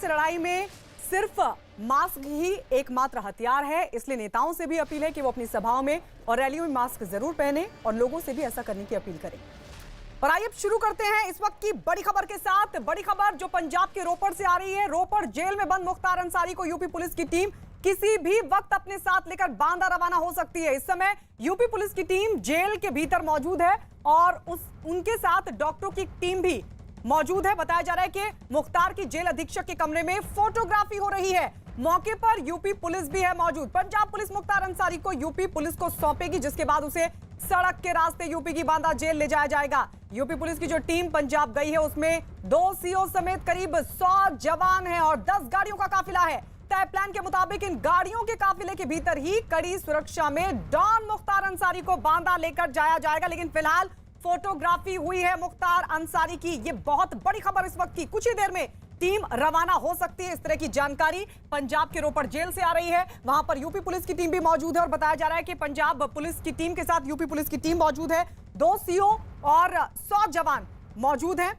से लड़ाई में सिर्फ मास्क ही एकमात्र हथियार है, इसलिए नेताओं से भी अपील है कि वो अपनी सभाओं में और रैलियों में मास्क जरूर पहने और लोगों से भी ऐसा करने की अपील करें। और आइए शुरू करते हैं इस वक्त की बड़ी खबर के साथ। बड़ी खबर जो पंजाब के रोपड़ से आ रही है। रोपड़ जेल में बंद मुख्तार अंसारी को यूपी पुलिस की टीम किसी भी वक्त अपने साथ लेकर बांदा रवाना हो सकती है। इस समय यूपी पुलिस की टीम जेल के भीतर मौजूद है और उनके साथ डॉक्टरों की टीम भी मौजूद है। बताया जा रहा है कि मुख्तार की जेल अधीक्षक के कमरे में फोटोग्राफी हो रही है। मौके पर यूपी पुलिस भी है मौजूद। पंजाब पुलिस मुख्तार अंसारी को यूपी पुलिस को सौंपेगी, जिसके बाद उसे सड़क के रास्ते यूपी की बांदा जेल ले जाया जाएगा। यूपी पुलिस की जो टीम पंजाब गई है उसमें 2 सीओ समेत करीब 100 जवान हैं और 10 गाड़ियों का काफिला है। तय प्लान के मुताबिक इन गाड़ियों के काफिले के भीतर ही कड़ी सुरक्षा में डॉन मुख्तार अंसारी को बांदा लेकर जाया जाएगा। लेकिन फिलहाल फोटोग्राफी हुई है मुख्तार अंसारी की। ये बहुत बड़ी खबर इस वक्त की। कुछ ही देर में टीम रवाना हो सकती है, इस तरह की जानकारी पंजाब के रोपड़ जेल से आ रही है। वहां पर यूपी पुलिस की टीम भी मौजूद है और बताया जा रहा है कि पंजाब पुलिस की टीम के साथ यूपी पुलिस की टीम मौजूद है। 2 सीओ और 100 जवान मौजूद हैं।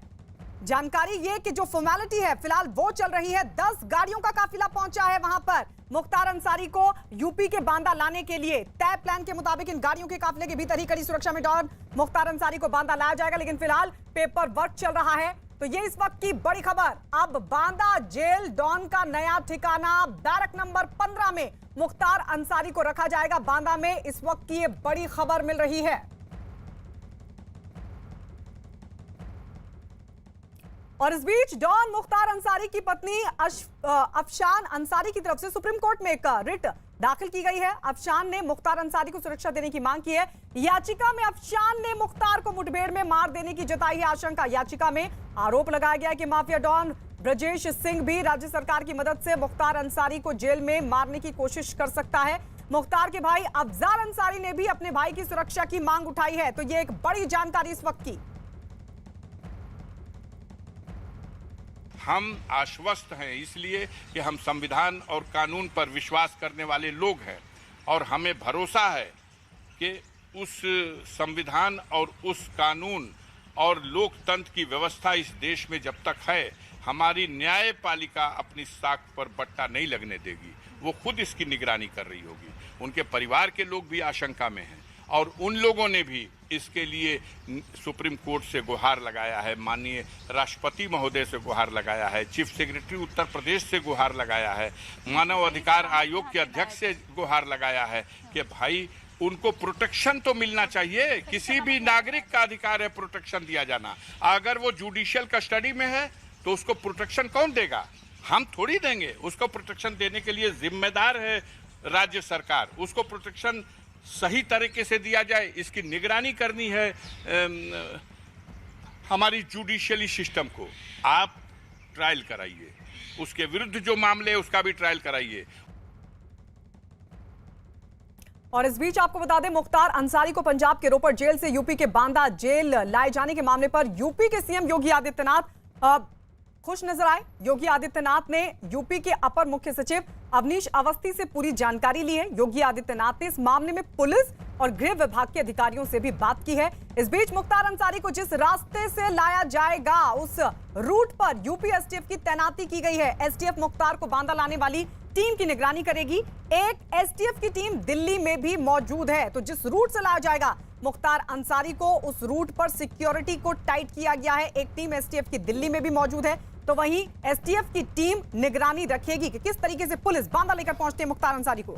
जानकारी ये कि जो फॉर्मेलिटी है फिलहाल वो चल रही है। 10 गाड़ियों का काफिला पहुंचा है वहां पर मुख्तार अंसारी को यूपी के बांदा लाने के लिए। तय प्लान के मुताबिक इन गाड़ियों के काफिले के भीतर ही कड़ी सुरक्षा में डॉन मुख्तार अंसारी को बांदा लाया जाएगा। लेकिन फिलहाल पेपर वर्क चल रहा है। तो ये इस वक्त की बड़ी खबर। अब बांदा जेल डॉन का नया ठिकाना बैरक नंबर 15 में मुख्तार अंसारी को रखा जाएगा। बांदा में इस वक्त की ये बड़ी खबर मिल रही है। और इस बीच डॉन मुख्तार अंसारी की पत्नी अफशान अंसारी की तरफ से सुप्रीम कोर्ट में एक रिट दाखिल की गई है। अफशान ने मुख्तार अंसारी को सुरक्षा देने की मांग की है। याचिका में अफशान ने मुख्तार को मुठभेड़ में मार देने की जताई है आशंका। याचिका में आरोप लगाया गया कि माफिया डॉन ब्रजेश सिंह भी राज्य सरकार की मदद से मुख्तार अंसारी को जेल में मारने की कोशिश कर सकता है। मुख्तार के भाई अफजाल अंसारी ने भी अपने भाई की सुरक्षा की मांग उठाई है। तो ये एक बड़ी जानकारी इस वक्त की। हम आश्वस्त हैं इसलिए कि हम संविधान और कानून पर विश्वास करने वाले लोग हैं और हमें भरोसा है कि उस संविधान और उस कानून और लोकतंत्र की व्यवस्था इस देश में जब तक है, हमारी न्यायपालिका अपनी साख पर बट्टा नहीं लगने देगी। वो खुद इसकी निगरानी कर रही होगी। उनके परिवार के लोग भी आशंका में हैं और उन लोगों ने भी इसके लिए सुप्रीम कोर्ट से गुहार लगाया है, माननीय राष्ट्रपति महोदय से गुहार लगाया है, चीफ सेक्रेटरी उत्तर प्रदेश से गुहार लगाया है, मानव अधिकार आयोग के अध्यक्ष से गुहार लगाया है कि भाई उनको प्रोटेक्शन तो मिलना चाहिए। किसी भी नागरिक का अधिकार है प्रोटेक्शन दिया जाना। अगर वो जुडिशियल कस्टडी में है तो उसको प्रोटेक्शन कौन देगा? हम थोड़ी देंगे। उसको प्रोटेक्शन देने के लिए जिम्मेदार है राज्य सरकार। उसको प्रोटेक्शन सही तरीके से दिया जाए, इसकी निगरानी करनी है हमारी जुडिशियली सिस्टम को। आप ट्रायल कराइए, उसके विरुद्ध जो मामले है उसका भी ट्रायल कराइए। और इस बीच आपको बता दें मुख्तार अंसारी को पंजाब के रोपड़ जेल से यूपी के बांदा जेल लाए जाने के मामले पर यूपी के सीएम योगी आदित्यनाथ खुश नजर आए। योगी आदित्यनाथ ने यूपी के अपर मुख्य सचिव अवनीश अवस्थी से पूरी जानकारी ली है। योगी आदित्यनाथ ने इस मामले में पुलिस और गृह विभाग के अधिकारियों से भी बात की है। इस बीच मुख्तार अंसारी को जिस रास्ते से लाया जाएगा उस रूट पर यूपी एसटीएफ की तैनाती की गई है। एसटीएफ मुख्तार को बांदा लाने वाली टीम की निगरानी करेगी। एक एसटीएफ की टीम दिल्ली में भी मौजूद है। तो जिस रूट से लाया जाएगा मुख्तार अंसारी को, उस रूट पर सिक्योरिटी को टाइट किया गया है। एक टीम एसटीएफ की दिल्ली में भी मौजूद है। तो वहीं एसटीएफ की टीम निगरानी रखेगी कि किस तरीके से पुलिस बांदा लेकर पहुंचती है मुख्तार अंसारी को।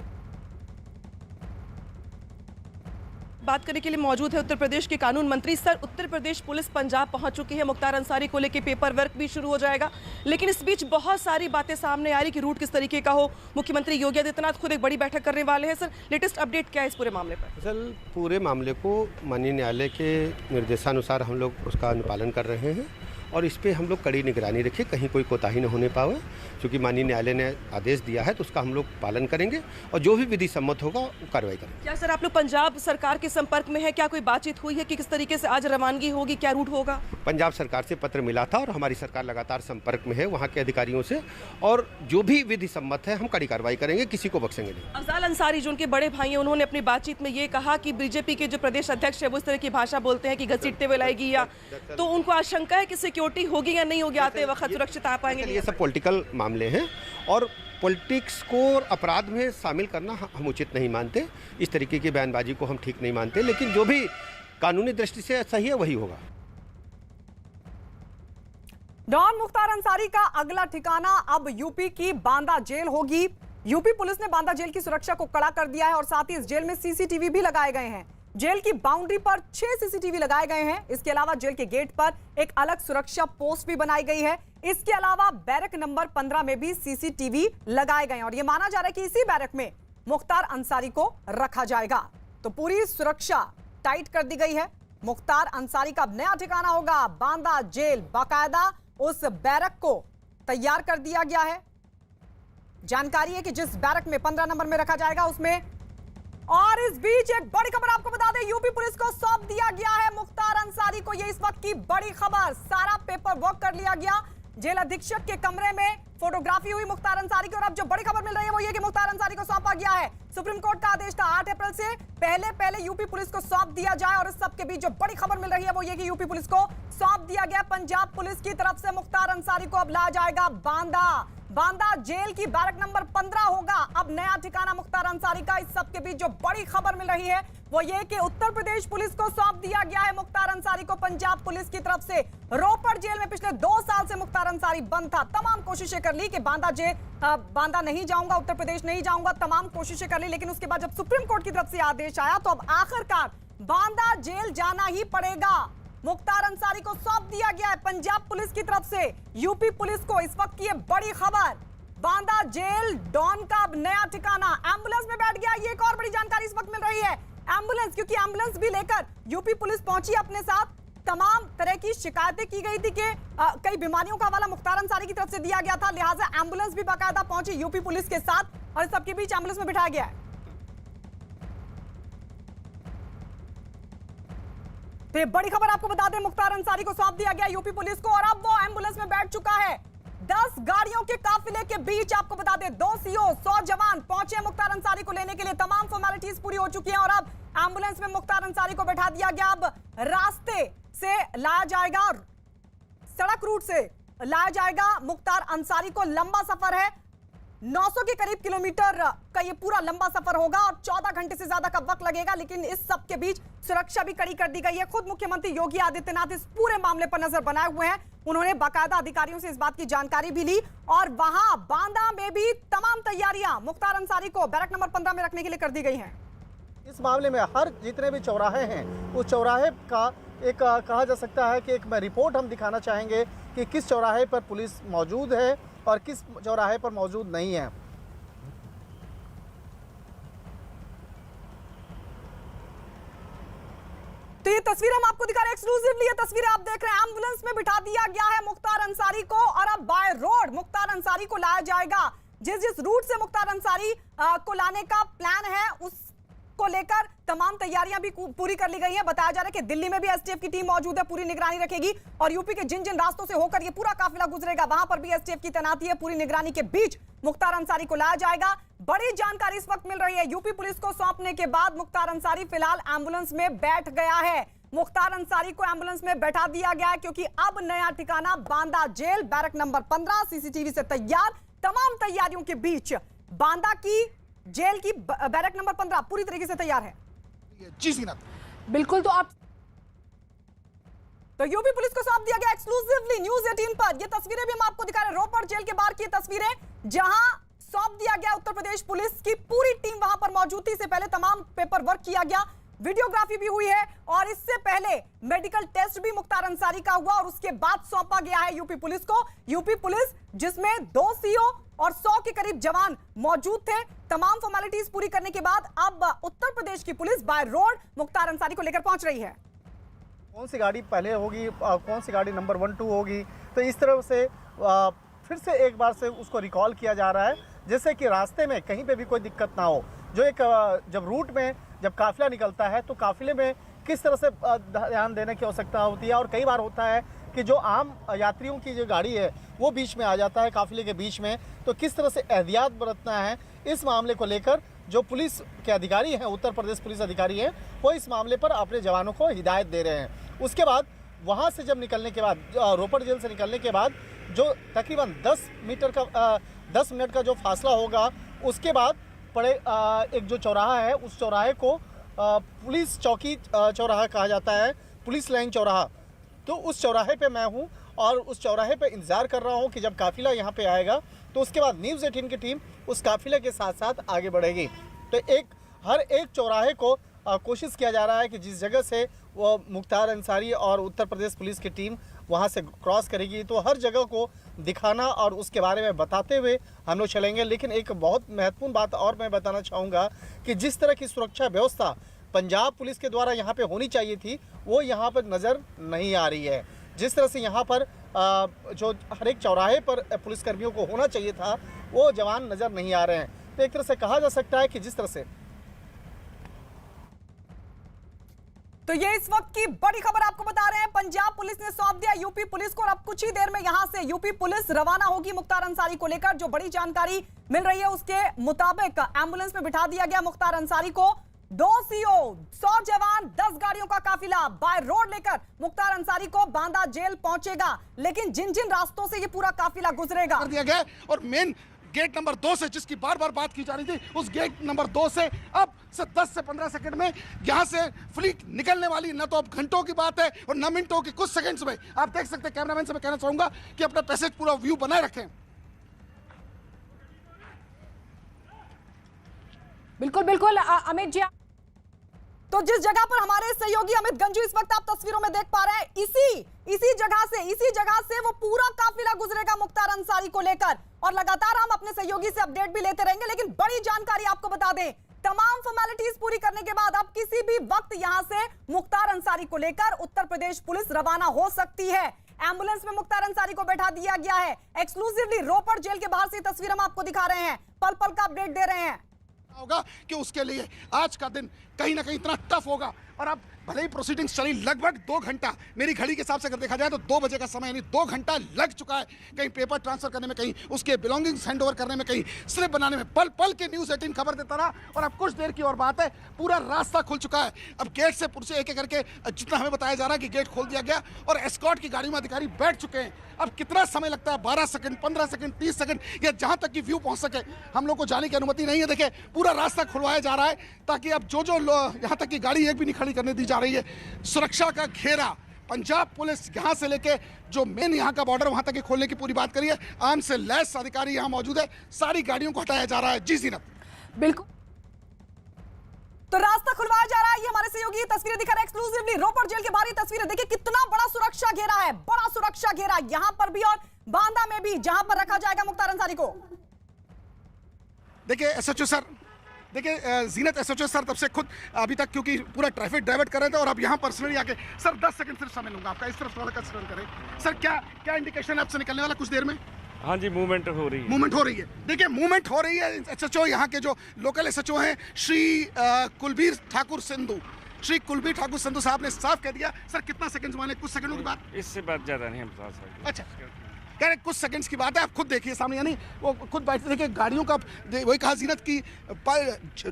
बात करने के लिए मौजूद है उत्तर प्रदेश के कानून मंत्री। सर, उत्तर प्रदेश पुलिस पंजाब पहुंच चुकी है। मुख्तार अंसारी को लेकर पेपर वर्क भी शुरू हो जाएगा, लेकिन इस बीच बहुत सारी बातें सामने आ रही कि रूट किस तरीके का हो। मुख्यमंत्री योगी आदित्यनाथ खुद एक बड़ी बैठक करने वाले हैं। सर, लेटेस्ट अपडेट क्या है इस पूरे मामले पर? सर, पूरे मामले को माननीय न्यायालय के निर्देशानुसार हम लोग उसका अनुपालन कर रहे हैं और इस पर हम लोग कड़ी निगरानी रखें, कहीं कोई कोताही न होने पावे। क्योंकि माननीय न्यायालय ने आदेश दिया है तो उसका हम लोग पालन करेंगे और जो भी विधि सम्मत होगा वो कार्रवाई करेंगे। क्या सर आप लोग पंजाब सरकार के संपर्क में है? क्या कोई बातचीत हुई है कि किस तरीके से आज रवानगी होगी, क्या रूट होगा? पंजाब सरकार से पत्र मिला था और हमारी सरकार लगातार संपर्क में है वहाँ के अधिकारियों से, और जो भी विधि सम्मत है हम कड़ी कार्रवाई करेंगे, किसी को बख्शेंगे नहीं। अफजाल अंसारी जो उनके बड़े भाई हैं, उन्होंने अपनी बातचीत में ये कहा कि बीजेपी के जो प्रदेश अध्यक्ष है वो इस तरह की भाषा बोलते हैं कि घसीटते हुए लाएगी, या तो उनको आशंका है कि सिक्योरिटी होगी या नहीं होगी, आते वक्त सुरक्षित आ पाएंगे? ये सब पॉलिटिकल मामले हैं और पॉलिटिक्स को अपराध में शामिल करना हम उचित नहीं मानते। इस तरीके की बयानबाजी को हम ठीक नहीं मानते, लेकिन जो भी कानूनी दृष्टि से सही है वही होगा। डॉन मुख्तार अंसारी का अगला ठिकाना अब यूपी की बांदा जेल होगी। यूपी पुलिस ने बांदा जेल की सुरक्षा को कड़ा कर दिया है और साथ ही इस जेल में सीसीटीवी भी लगाए गए हैं। जेल की बाउंड्री पर 6 सीसीटीवी लगाए गए हैं। इसके अलावा जेल के गेट पर एक अलग सुरक्षा पोस्ट भी बनाई गई है। इसके अलावा बैरक नंबर 15 में भी सीसीटीवी लगाए गए हैं और यह माना जा रहा है कि इसी बैरक में मुख्तार अंसारी को रखा जाएगा। तो पूरी सुरक्षा टाइट कर दी गई है। मुख्तार अंसारी का अब नया ठिकाना होगा बांदा जेल। बाकायदा उस बैरक को तैयार कर दिया गया है। जानकारी है कि जिस बैरक में 15 नंबर में रखा जाएगा उसमें। और इस बीच एक बड़ी खबर आपको बता दें, यूपी पुलिस को सौंप दिया गया है मुख्तार अंसारी को। यह इस वक्त की बड़ी खबर। सारा पेपर वर्क कर लिया गया। जेल अधीक्षक के कमरे में फोटोग्राफी हुई मुख्तार अंसारी की और अब जो बड़ी खबर मिल रही है वो ये कि मुख्तार अंसारी को सौंपा गया है। सुप्रीम कोर्ट का आदेश था 8 अप्रैल से पहले यूपी पुलिस को सौंप दिया जाए और इस सब के बीच जो बड़ी खबर मिल रही है वो ये कि यूपी पुलिस को सौंप दिया गया। पंजाब पुलिस की तरफ से मुख्तार अंसारी को अब लाया जाएगा बांदा जेल की बैरक नंबर 15 होगा अब नया ठिकाना मुख्तार अंसारी का। इस सब के बीच जो बड़ी खबर मिल रही है वो ये कि उत्तर प्रदेश पुलिस को सौंप दिया गया है मुख्तार अंसारी को पंजाब पुलिस की तरफ से। रोपड़ जेल में पिछले 2 साल से मुख्तार अंसारी बंद था। तमाम कोशिशें कर ली कि बांदा नहीं जाऊंगा, उत्तर प्रदेश नहीं जाऊंगा, तमाम कोशिशें कर ली, लेकिन उसके बाद जब सुप्रीम कोर्ट की तरफ से आदेश आया तो अब आखिरकार बांदा जेल जाना ही पड़ेगा। मुख्तार अंसारी को सौंप दिया गया है पंजाब पुलिस की तरफ से यूपी पुलिस को। इस वक्त की ये बड़ी खबर, बांदा जेल डॉन का अब नया ठिकाना। एम्बुलेंस में बैठ गया, ये एक और बड़ी जानकारी इस वक्त मिल रही है। एम्बुलेंस, क्योंकि एम्बुलेंस भी लेकर यूपी पुलिस पहुंची अपने साथ। तमाम तरह की शिकायतें की गई थी कि कई बीमारियों का हवाला मुख्तार अंसारी की तरफ से दिया गया था, लिहाजा एम्बुलेंस भी बाकायदा पहुंची यूपी पुलिस के साथ और इस सबके बीच एम्बुलेंस में बिठाया गया है। तो ये बड़ी खबर आपको बता दें, मुख्तार अंसारी को सौंप दिया गया यूपी पुलिस को और अब वो एम्बुलेंस में बैठ चुका है। 10 गाड़ियों के काफिले के बीच आपको बता दें 2 सीओ 100 जवान पहुंचे मुख्तार अंसारी को लेने के लिए। तमाम फॉर्मेलिटीज पूरी हो चुकी हैं और अब एम्बुलेंस में मुख्तार अंसारी को बैठा दिया गया। अब रास्ते से लाया जाएगा, सड़क रूट से लाया जाएगा मुख्तार अंसारी को। लंबा सफर है, 900 के करीब किलोमीटर का ये पूरा लंबा सफर होगा और 14 घंटे से ज्यादा का वक्त लगेगा, लेकिन इस सब के बीच सुरक्षा भी कड़ी कर दी गई है। खुद मुख्यमंत्री योगी आदित्यनाथ इस पूरे मामले पर नजर बनाए हुए हैं। उन्होंने बाकायदा अधिकारियों से इस बात की जानकारी भी ली और वहां बांदा में भी तमाम तैयारियां मुख्तार अंसारी को बैरक नंबर 15 में रखने के लिए कर दी गई हैं। इस मामले में हर जितने भी चौराहे हैं उस चौराहे का एक कहा जा सकता है कि एक रिपोर्ट हम दिखाना चाहेंगे कि किस चौराहे पर पुलिस मौजूद है और किस चौराहे पर मौजूद नहीं है। तो ये तस्वीर हम आपको दिखा रहे हैं एक्सक्लूसिवली। ये तस्वीर आप देख रहे हैं, एम्बुलेंस में बिठा दिया गया है मुख्तार अंसारी को और अब बाय रोड मुख्तार अंसारी को लाया जाएगा। जिस रूट से मुख्तार अंसारी को लाने का प्लान है उसको लेकर तमाम तैयारियां भी पूरी कर ली गई हैं। बताया जा रहा है कि दिल्ली में भी एसटीएफ की टीम मौजूद है, पूरी निगरानी रखेगी और यूपी के जिन जिन रास्तों से होकर ये पूरा काफिला गुजरेगा वहां पर भी एसटीएफ की तैनाती है। पूरी निगरानी के बीच मुख्तार अंसारी को लाया जाएगा। बड़ी जानकारी इस वक्त मिल रही है, यूपी पुलिस को सौंपने के बाद मुख्तार अंसारी फिलहाल एम्बुलेंस में बैठ गया है। मुख्तार अंसारी को एम्बुलेंस में बैठा दिया गया है क्योंकि अब नया ठिकाना बांदा जेल, बैरक नंबर 15 सीसीटीवी से तैयार। तमाम तैयारियों के बीच बांदा की जेल की बैरक नंबर 15 पूरी तरीके से तैयार है। बिल्कुल। तो यूपी पुलिस को सौंप दिया गया एक्सक्लूसिवली न्यूज़ 18 पर। ये तस्वीरें भी हम आपको दिखा रहे हैं, रोपड़ जेल के बाहर की तस्वीरें जहां सौंप दिया गया। उत्तर प्रदेश पुलिस की पूरी टीम वहां पर मौजूद थी। इससे पहले तमाम पेपर वर्क किया गया, वीडियोग्राफी भी हुई है और इससे पहले मेडिकल टेस्ट भी मुख्तार अंसारी का हुआ और उसके बाद सौंपा गया है यूपी पुलिस को। यूपी पुलिस जिसमें 2 सीओ और 100 के करीब जवान मौजूद थे। तमाम फॉर्मेलिटीज पूरी करने के बाद अब उत्तर प्रदेश की police by road Mukhtar Ansari को लेकर पहुंच रही है। कौन सी गाड़ी पहले होगी, कौन सी गाड़ी नंबर 1 2 होगी, तो इस तरह से फिर से एक बार से उसको रिकॉल किया जा रहा है, जैसे कि रास्ते में कहीं पे भी कोई दिक्कत ना हो। जो एक जब रूट में जब काफिला निकलता है तो काफिले में किस तरह से ध्यान देने की आवश्यकता होती है और कई बार होता है कि जो आम यात्रियों की जो गाड़ी है वो बीच में आ जाता है काफिले के बीच में, तो किस तरह से एहतियात बरतना है। इस मामले को लेकर जो पुलिस के अधिकारी हैं, उत्तर प्रदेश पुलिस अधिकारी हैं, वो इस मामले पर अपने जवानों को हिदायत दे रहे हैं। उसके बाद वहाँ से जब निकलने के बाद रोपड़ जेल से निकलने के बाद जो तकरीबन 10 मिनट का जो फासला होगा, उसके बाद एक जो चौराहा है, उस चौराहे को पुलिस चौकी चौराहा कहा जाता है, पुलिस लाइन चौराहा। तो उस चौराहे पे मैं हूँ और उस चौराहे पे इंतज़ार कर रहा हूँ कि जब काफ़िला यहाँ पे आएगा तो उसके बाद न्यूज़ 18 की टीम उस काफ़िले के साथ साथ आगे बढ़ेगी। तो हर एक चौराहे को कोशिश किया जा रहा है कि जिस जगह से वो मुख्तार अंसारी और उत्तर प्रदेश पुलिस की टीम वहाँ से क्रॉस करेगी, तो हर जगह को दिखाना और उसके बारे में बताते हुए हम लोग चलेंगे। लेकिन एक बहुत महत्वपूर्ण बात और मैं बताना चाहूँगा कि जिस तरह की सुरक्षा व्यवस्था पंजाब पुलिस के द्वारा यहाँ पे होनी चाहिए थी, वो यहाँ पर नज़र नहीं आ रही है। जिस तरह से यहाँ पर जो हर एक चौराहे पर पुलिसकर्मियों को होना चाहिए था, वो जवान नज़र नहीं आ रहे हैं। तो एक तरह से कहा जा सकता है कि जिस तरह से तो ये इस वक्त की बड़ी खबर आपको बता रहे हैं, पंजाब पुलिस ने सौंप दिया यूपी पुलिस को और अब कुछ ही देर में यहां से यूपी पुलिस रवाना होगी मुख्तार अंसारी को लेकर। जो बड़ी जानकारी मिल रही है उसके मुताबिक एम्बुलेंस में बिठा दिया गया मुख्तार अंसारी को। 2 CO, 100 जवान, 10 गाड़ियों का काफिला बाय रोड लेकर मुख्तार अंसारी को बांदा जेल पहुंचेगा। लेकिन जिन जिन रास्तों से ये पूरा काफिला गुजरेगा कर दिया गया और मेन गेट नंबर 2 से, जिसकी बार बार बात की जा रही थी, उस गेट नंबर 2 से अब से 10 से 15 सेकंड में यहां से फ्लीट निकलने वाली। न तो अब घंटों की बात है और न मिनटों की, कुछ सेकंड्स में। आप देख सकते हैं, कैमरामैन से मैं कहना चाहूंगा कि अपना पैसेज पूरा व्यू बनाए रखें। बिल्कुल बिल्कुल अमित जी। तो जिस जगह पर हमारे सहयोगी अमित गंजू इस वक्त आप तस्वीरों में देख पा रहे हैं, इसी जगह से वो पूरा काफिला गुजरेगा मुख्तार अंसारी को लेकर। और लगातार हम अपने सहयोगी से अपडेट भी लेते रहेंगे। लेकिन बड़ी जानकारी आपको बता दें, तमाम फॉर्मेलिटीज पूरी करने के बाद अब किसी भी वक्त यहां से मुख्तार अंसारी को लेकर उत्तर प्रदेश पुलिस रवाना हो सकती है। एम्बुलेंस में मुख्तार अंसारी को बैठा दिया गया है। एक्सक्लूसिवली रोपड़ जेल के बाहर से तस्वीर हम आपको दिखा रहे हैं, पल पल का अपडेट दे रहे हैं। होगा कि उसके लिए आज का दिन कहीं ना कहीं इतना टफ होगा। और अब भले ही प्रोसीडिंग्स चली लगभग 2 घंटा, मेरी घड़ी के हिसाब से अगर देखा जाए तो 2 बजे का समय, यानी 2 घंटा लग चुका है। कहीं पेपर ट्रांसफर करने में, कहीं उसके बिलोंगिंग्स हैंड ओवर करने में, कहीं स्लिप बनाने में। पल पल के न्यूज़ 18 खबर देता रहा। और अब कुछ देर की और बात है, पूरा रास्ता खुल चुका है। अब गेट से पुरसे एक एक करके, जितना हमें बताया जा रहा है कि गेट खोल दिया गया और एस्कॉर्ट की गाड़ी में अधिकारी बैठ चुके हैं। अब कितना समय लगता है, 12 सेकंड, 15 सेकंड, 30 सेकंड, या जहां तक कि व्यू पहुंच सके, हम लोग को जाने की अनुमति नहीं है। देखिए, पूरा रास्ता खुलवाया जा रहा है ताकि अब जो यहां तक की गाड़ी एक भी नहीं खड़ी करने दी जा रही है। सुरक्षा का घेरा पंजाब पुलिस यहां से लेके जो मेन यहां का बॉर्डर, वहां तक के खोलने की पूरी बात करिए। आर्म से लैस अधिकारी यहां मौजूद है। सारी गाड़ियों को हटाया जा रहा है। जी जीनत। बिल्कुल, तो रास्ता खुलवाया जा रहा है। ये हमारे सहयोगी तस्वीरें दिखा रहे हैं एक्सक्लूसिवली रोपड़ जेल के बाहर। तस्वीरें देखिए, कितना बड़ा सुरक्षा घेरा है, बड़ा सुरक्षा घेरा यहां पर भी और बांदा में भी, जहां पर रखा जाएगा मुख्तार अंसारी को। देखिए SHO सर, देखिए जीनत SHO सर तब से खुद अभी तक, क्योंकि पूरा ट्रैफिक डाइवर्ट कर रहे थे और अब यहाँ पर्सनली आके, सर 10 सेकंड सिर्फ समय लूंगा आपका, इस तरफ थोड़ा कंसिडर करें सर। क्या इंडिकेशन आपसे निकलने वाला कुछ देर में? हाँ जी, मूवमेंट हो रही है। मूवमेंट हो रही है। देखिए, मूवमेंट हो रही है। SHO यहाँ के जो लोकल SHO हैं, श्री कुलबीर ठाकुर सिंधु साहब ने साफ कह दिया। सर कितना सेकंड माने? कुछ सेकंडों की बात, इससे बात ज्यादा नहीं हम बता सकते। अच्छा, कह रहे कुछ सेकंड्स की बात है। आप खुद देखिए सामने, यानी वो खुद बैठते। देखिए गाड़ियों का, वही कहा जीनत की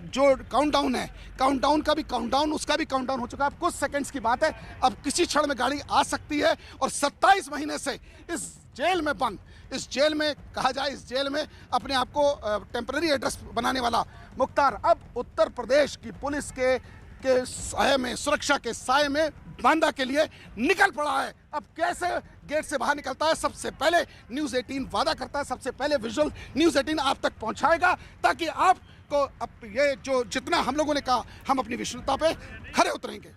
जो काउंटडाउन है, काउंटडाउन का भी काउंटडाउन, उसका भी काउंटडाउन हो चुका है। अब कुछ सेकंड्स की बात है। अब किसी क्षण में गाड़ी आ सकती है। और 27 महीने से इस जेल में बंद, इस जेल में कहा जाए, इस जेल में अपने आप को टेम्पररी एड्रेस बनाने वाला मुख्तार अब उत्तर प्रदेश की पुलिस के साए में, सुरक्षा के साए में बांदा के लिए निकल पड़ा है। अब कैसे गेट से बाहर निकलता है, सबसे पहले न्यूज़ 18 वादा करता है, सबसे पहले विजुअल न्यूज़ 18 आप तक पहुंचाएगा, ताकि आपको अब ये जो जितना हम लोगों ने कहा, हम अपनी विश्वसनीयता पे खरे उतरेंगे।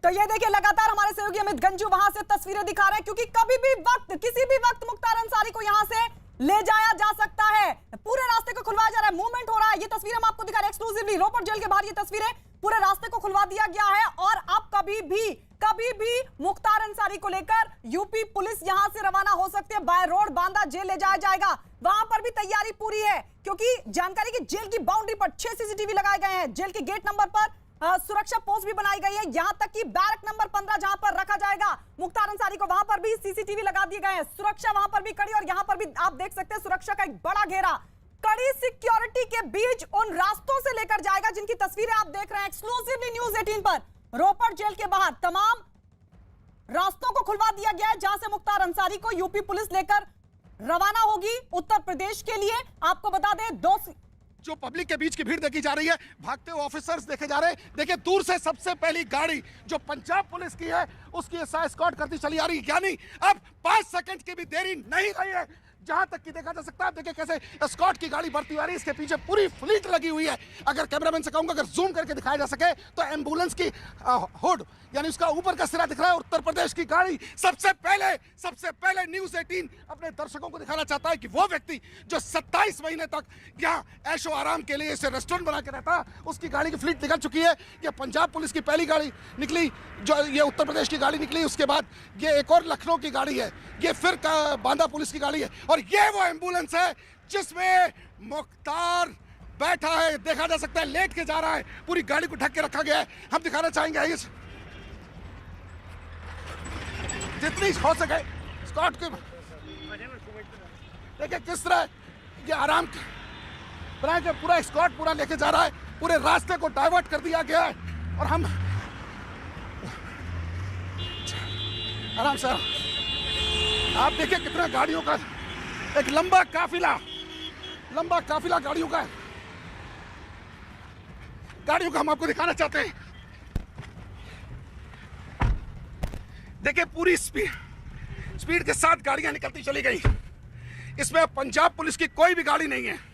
तो ये देखिए, लगातार हमारे सहयोगी अमित गंजू वहां से तस्वीरें दिखा रहे हैं, क्योंकि कभी भी वक्त, किसी भी वक्त मुख्तार अंसारी को यहां से ले जाया जा सकता है। पूरे रास्ते को खुलवाया जा रहा है, मूवमेंट हो रहा है। ये तस्वीर हम आपको दिखा रहे हैं एक्सक्लूसिवली रोपड़ जेल के बाहर। ये तस्वीरें, पूरे रास्ते को खुलवा दिया गया है और अब कभी भी मुख्तार अंसारी को लेकर यूपी पुलिस यहां से रवाना हो सकती है। बाय रोड बांदा जेल ले जाया जाएगा। वहां पर भी तैयारी पूरी है, क्योंकि जानकारी की जेल की बाउंड्री पर 6 CCTV लगाए गए हैं। जेल के गेट नंबर पर सुरक्षा पोस्ट भी बनाई गई है। यहां तक कि बैरक नंबर 15 जहां पर रखा जाएगा मुख्तार अंसारी को, वहां पर भी CCTV लगा दिए गए हैं। सुरक्षा वहां पर भी कड़ी, और यहां पर भी आप देख सकते हैं सुरक्षा का एक बड़ा घेरा कड़ी सिक्योरिटी के बीच उन रास्तों से लेकर जाएगा जिनकी तस्वीरें आप देख रहे हैं एक्सक्लूसिवली न्यूज़ 18 पर। रोपड़ जेल के बाहर तमाम रास्तों को खुलवा दिया गया है, जहां से मुख्तार अंसारी को यूपी पुलिस लेकर रवाना होगी उत्तर प्रदेश के लिए। आपको बता दें, जो पब्लिक के बीच की भीड़ देखी जा रही है, भागते हुए ऑफिसर्स देखे जा रहे हैं। देखिए दूर से सबसे पहली गाड़ी जो पंजाब पुलिस की है उसकी एस्कॉर्ट करती चली आ रही है, यानी अब 5 सेकंड की भी देरी नहीं रही है, जहां तक कि देखा जा सकता है। देखिए कैसे एस्कॉर्ट की गाड़ी बढ़ती आ रही है, इसके पीछे पूरी फ्लीट लगी हुई है। अगर कैमरामैन से कहूंगा अगर जूम करके दिखाया जा सके तो एम्बुलेंस की हुड यानी उसका ऊपर का सिरा दिख रहा है। उत्तर प्रदेश की गाड़ी सबसे पहले न्यूज़ 18 अपने दर्शकों को दिखाना चाहता है कि वो व्यक्ति जो 27 महीने तक यहाँ ऐशो आराम के लिए इसे रेस्टोरेंट बना के रहता, उसकी गाड़ी की फ्लीट निकल चुकी है। ये पंजाब पुलिस की पहली गाड़ी निकली, जो ये उत्तर प्रदेश की गाड़ी निकली, उसके बाद ये एक और लखनऊ की गाड़ी है, ये फिर बांदा पुलिस की गाड़ी है, और ये वो एम्बुलेंस है जिसमें मुख्तार बैठा है। देखा जा सकता है लेट के जा रहा है, पूरी गाड़ी को ढक के रखा गया है। हम दिखाना चाहेंगे इस जितनी हो सके स्कॉट को देखिए किस तरह ये आराम बना के पूरा स्कॉट पूरा लेके जा रहा है, पूरे रास्ते को डाइवर्ट कर दिया गया है। और हम आराम से आप देखिए कितना गाड़ियों का एक लंबा काफिला गाड़ियों का है। गाड़ियों का हम आपको दिखाना चाहते हैं। देखिए पूरी स्पीड के साथ गाड़ियां निकलती चली गई। इसमें पंजाब पुलिस की कोई भी गाड़ी नहीं है।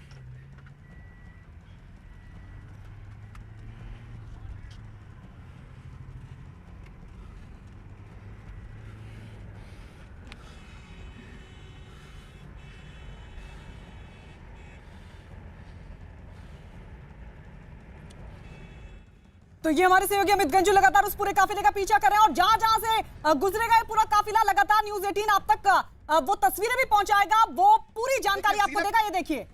तो ये हमारे सहयोगी अमित गंजू लगातार उस पूरे काफिले का पीछा कर रहे हैं और जहां जहां से गुजरेगा ये पूरा काफिला लगातार न्यूज़ 18 आप तक वो तस्वीरें भी पहुंचाएगा, वो पूरी जानकारी आपको देगा। ये देखिए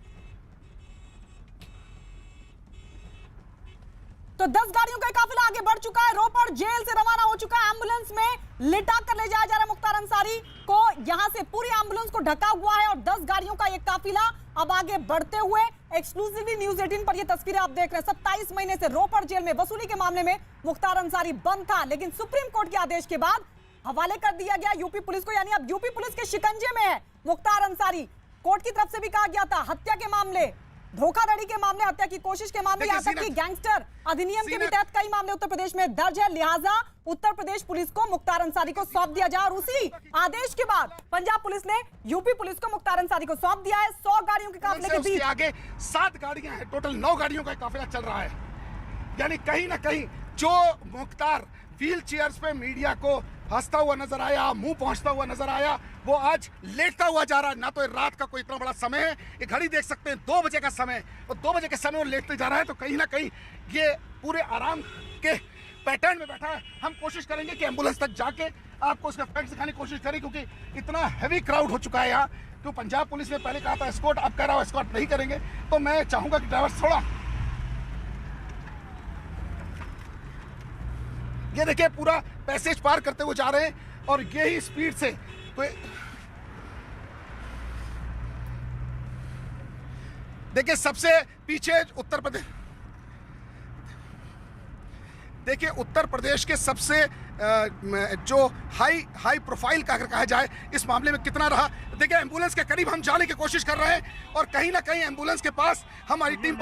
तो 10 गाड़ियों का काफिला आगे बढ़ चुका है, रोपड़ जेल से रवाना हो चुका है। एम्बुलेंस में लिटा कर ले जाया जा रहा है मुख्तार अंसारी को, यहां से पूरी एम्बुलेंस को ढका हुआ है और 10 गाड़ियों का ये काफिला अब आगे बढ़ते हुए एक्सक्लूसिवली न्यूज़ 18 पर ये तस्वीरें आप देख रहे हैं। 27 महीने से रोपड़ जेल में वसूली के मामले में मुख्तार अंसारी बंद था, लेकिन सुप्रीम कोर्ट के आदेश के बाद हवाले कर दिया गया यूपी पुलिस को, यानी अब यूपी पुलिस के शिकंजे में है मुख्तार अंसारी। कोर्ट की तरफ से भी कहा गया था हत्या के मामले, धोखाधड़ी के मामले, हत्या की कोशिश के मामले, यहाँ तक कि गैंगस्टर अधिनियम के भी तहत कई मामले उत्तर प्रदेश में दर्ज है। लिहाजा उत्तर प्रदेश पुलिस को मुख्तार अंसारी को सौंप दिया जाए और उसी आदेश के बाद पंजाब पुलिस ने यूपी पुलिस को मुख्तार अंसारी को सौंप दिया है। 100 गाड़ियों के काफिले के बीच आगे 7 गाड़ियां हैं, टोटल 9 गाड़ियों का काफिला चल रहा है। यानी कहीं ना कहीं जो मुख्तार व्हील चेयर्स पे मीडिया को हंसता हुआ नजर आया, मुंह पहुंचता हुआ नजर आया, वो आज लेटता हुआ जा रहा है। ना तो रात का कोई इतना बड़ा समय है, ये घड़ी देख सकते हैं 2 बजे का समय, और 2 बजे के समय वो लेटते जा रहा है। तो कहीं ना कहीं ये पूरे आराम के पैटर्न में बैठा है। हम कोशिश करेंगे कि एम्बुलेंस तक जाके आपको उसका फैक्ट दिखाने की कोशिश करें, क्योंकि इतना हैवी क्राउड हो चुका है यहाँ। तो पंजाब पुलिस ने पहले कहा था एस्कॉर्ट, अब कह रहा हूँ एस्कॉर्ट नहीं करेंगे। तो मैं चाहूंगा कि ड्राइवर थोड़ा, ये देखिए पूरा पैसेज पार करते हुए जा रहे हैं और यही स्पीड से तो देखिए सबसे पीछे उत्तर प्रदेश, देखिए उत्तर प्रदेश के सबसे जो हाई प्रोफाइल का अगर कहा जाए इस मामले में कितना रहा। देखिए एम्बुलेंस के करीब हम जाने की कोशिश कर रहे हैं और कहीं ना कहीं एम्बुलेंस के पास हमारी टीम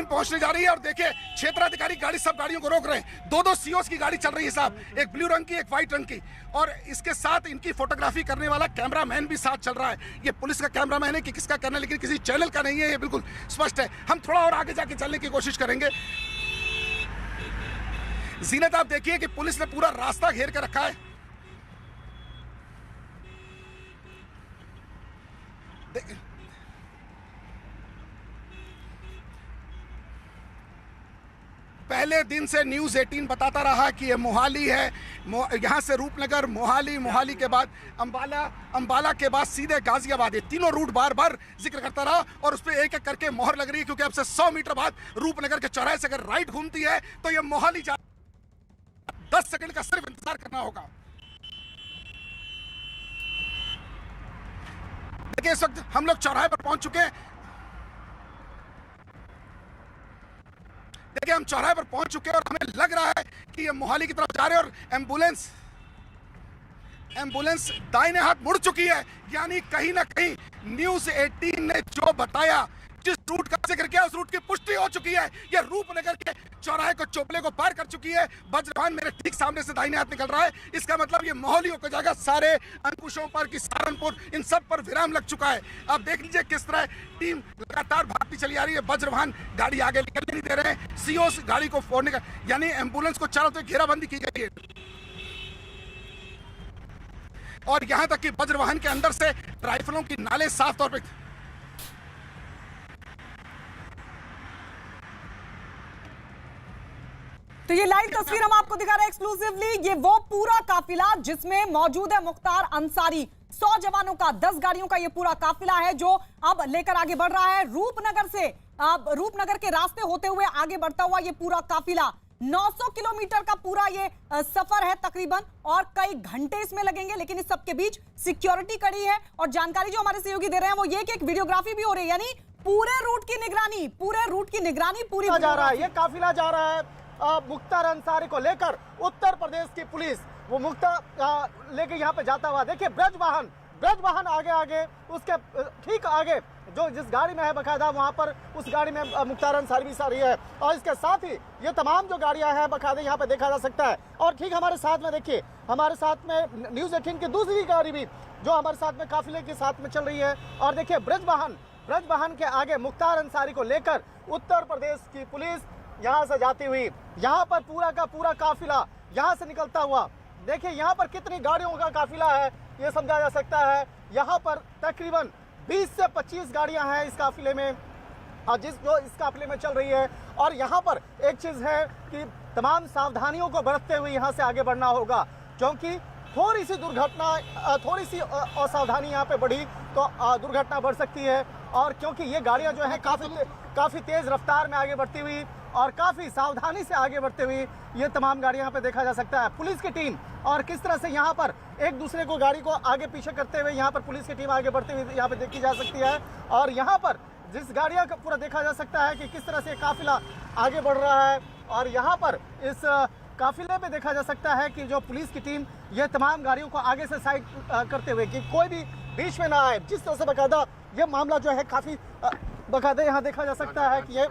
पहुंचने जा रही है। और देखिए क्षेत्राधिकारी गाड़ी, सब गाड़ियों को रोक रहे हैं। 2-2 सीओस की गाड़ी चल रही है साहब, एक ब्लू रंग की, एक व्हाइट रंग की, और इसके साथ इनकी फोटोग्राफी करने वाला कैमरामैन भी साथ चल रहा है। ये पुलिस का कैमरामैन है कि किसका करना है, लेकिन किसी चैनल का नहीं है, ये बिल्कुल स्पष्ट है। हम थोड़ा और आगे जाके चलने की कोशिश करेंगे। जीनत आप देखिए कि पुलिस ने पूरा रास्ता घेर कर रखा है। पहले दिन से न्यूज़ 18 बताता रहा कि ये मोहाली है, यहाँ से रूपनगर, मोहाली के बाद अंबाला के बाद सीधे गाजियाबाद, ये तीनों रूट बार बार जिक्र करता रहा और उस पर एक एक करके मोहर लग रही है, क्योंकि अब से 100 मीटर बाद रूपनगर के चौराहे से अगर राइट घूमती है तो ये मोहाली 10 सेकंड का सिर्फ इंतजार करना होगा। देखिए इस वक्त हम लोग चौराहे पर पहुंच चुके हैं। कि हम चौराहे पर पहुंच चुके हैं और हमें लग रहा है कि ये मोहाली की तरफ जा रहे हैं और एम्बुलेंस दाहिने हाथ मुड़ चुकी है। यानी कहीं ना कहीं न्यूज़ 18 ने जो बताया, जिस रूट का जिक्र किया, उस रूट की पुष्टि हो चुकी है। यह रूपनगर के चौराहे को, चोपले को पार कर चुकी है। वज्रवाहन मेरे ठीक सामने से दाहिने हाथ निकल रहा है। इसका मतलब ये मोहाली होकर जाएगा, सारे अंकुशों पर कि सहारनपुर, इन सब पर विराम लग चुका है। अब देख लीजिए किस तरह टीम लगातार भागती चली आ रही है। वज्रवाहन गाड़ी आगे निकलने नहीं दे रहे हैं। सीओ गाड़ी को फोड़ने का, यानी एम्बुलेंस को चारों तरफ घेराबंदी की गई है और यहां तक कि वज्रवाहन के अंदर से राइफलों की नाले साफ तौर पर। तो ये लाइव तस्वीर हम आपको दिखा रहे हैं एक्सक्लूसिवली। ये वो पूरा काफिला जिसमें मौजूद है मुख्तार अंसारी। 100 जवानों का, 10 गाड़ियों का ये पूरा काफिला है जो अब लेकर आगे बढ़ रहा है। रूपनगर से, रूपनगर के रास्ते होते हुए आगे बढ़ता हुआ ये पूरा काफिला 900 किलोमीटर का पूरा ये सफर है तकरीबन, और कई घंटे इसमें लगेंगे। लेकिन इस सबके बीच सिक्योरिटी कड़ी है और जानकारी जो हमारे सहयोगी दे रहे हैं वो ये कि एक वीडियोग्राफी भी हो रही है, यानी पूरे रूट की निगरानी पूरी जा रहा है। ये काफिला जा रहा है मुख्तार अंसारी को लेकर। उत्तर प्रदेश की पुलिस वो मुख्तार लेके यहाँ पे जाता हुआ, देखिए ब्रजवाहन आगे उसके ठीक आगे जो जिस गाड़ी में है बकायदा, वहाँ पर उस गाड़ी में मुख्तार अंसारी भी सारी है। और इसके साथ ही ये तमाम जो गाड़ियाँ हैं बकायदा यहाँ पे देखा जा सकता है। और ठीक हमारे साथ में देखिए, हमारे साथ में न्यूज़ 18 की दूसरी गाड़ी भी जो हमारे साथ में काफिले के साथ में चल रही है। और देखिए ब्रजवाहन के आगे मुख्तार अंसारी को लेकर उत्तर प्रदेश की पुलिस यहाँ से जाती हुई, यहाँ पर पूरा का पूरा काफिला यहाँ से निकलता हुआ। देखिए यहाँ पर कितनी गाड़ियों का काफिला है ये समझा जा सकता है। यहाँ पर तकरीबन 20 से 25 गाड़ियाँ हैं इस काफिले में, जो इस काफिले में चल रही है। और यहाँ पर एक चीज़ है कि तमाम सावधानियों को बरतते हुए यहाँ से आगे बढ़ना होगा, क्योंकि थोड़ी सी असावधानी यहाँ पे बढ़ी तो दुर्घटना बढ़ सकती है। और क्योंकि ये गाड़ियाँ जो है काफ़ी तेज़ रफ्तार में आगे बढ़ती हुई और काफ़ी सावधानी से आगे बढ़ते हुए ये तमाम गाड़ियाँ यहाँ पे देखा जा सकता है। पुलिस की टीम और किस तरह से यहाँ पर एक दूसरे को गाड़ी को आगे पीछे करते हुए यहाँ पर पुलिस की टीम आगे बढ़ते हुए यहाँ पे देखी जा सकती है। और यहाँ पर जिस गाड़ियाँ का पूरा देखा जा सकता है कि किस तरह से काफिला आगे बढ़ रहा है। और यहाँ पर इस काफिले पे देखा जा सकता है कि जो पुलिस की टीम ये तमाम गाड़ियों को आगे से साइड करते हुए कि कोई भी बीच में ना आए, जिस तरह से बाकायदा ये मामला जो है काफ़ी बाकायदा यहाँ देखा जा सकता है कि ये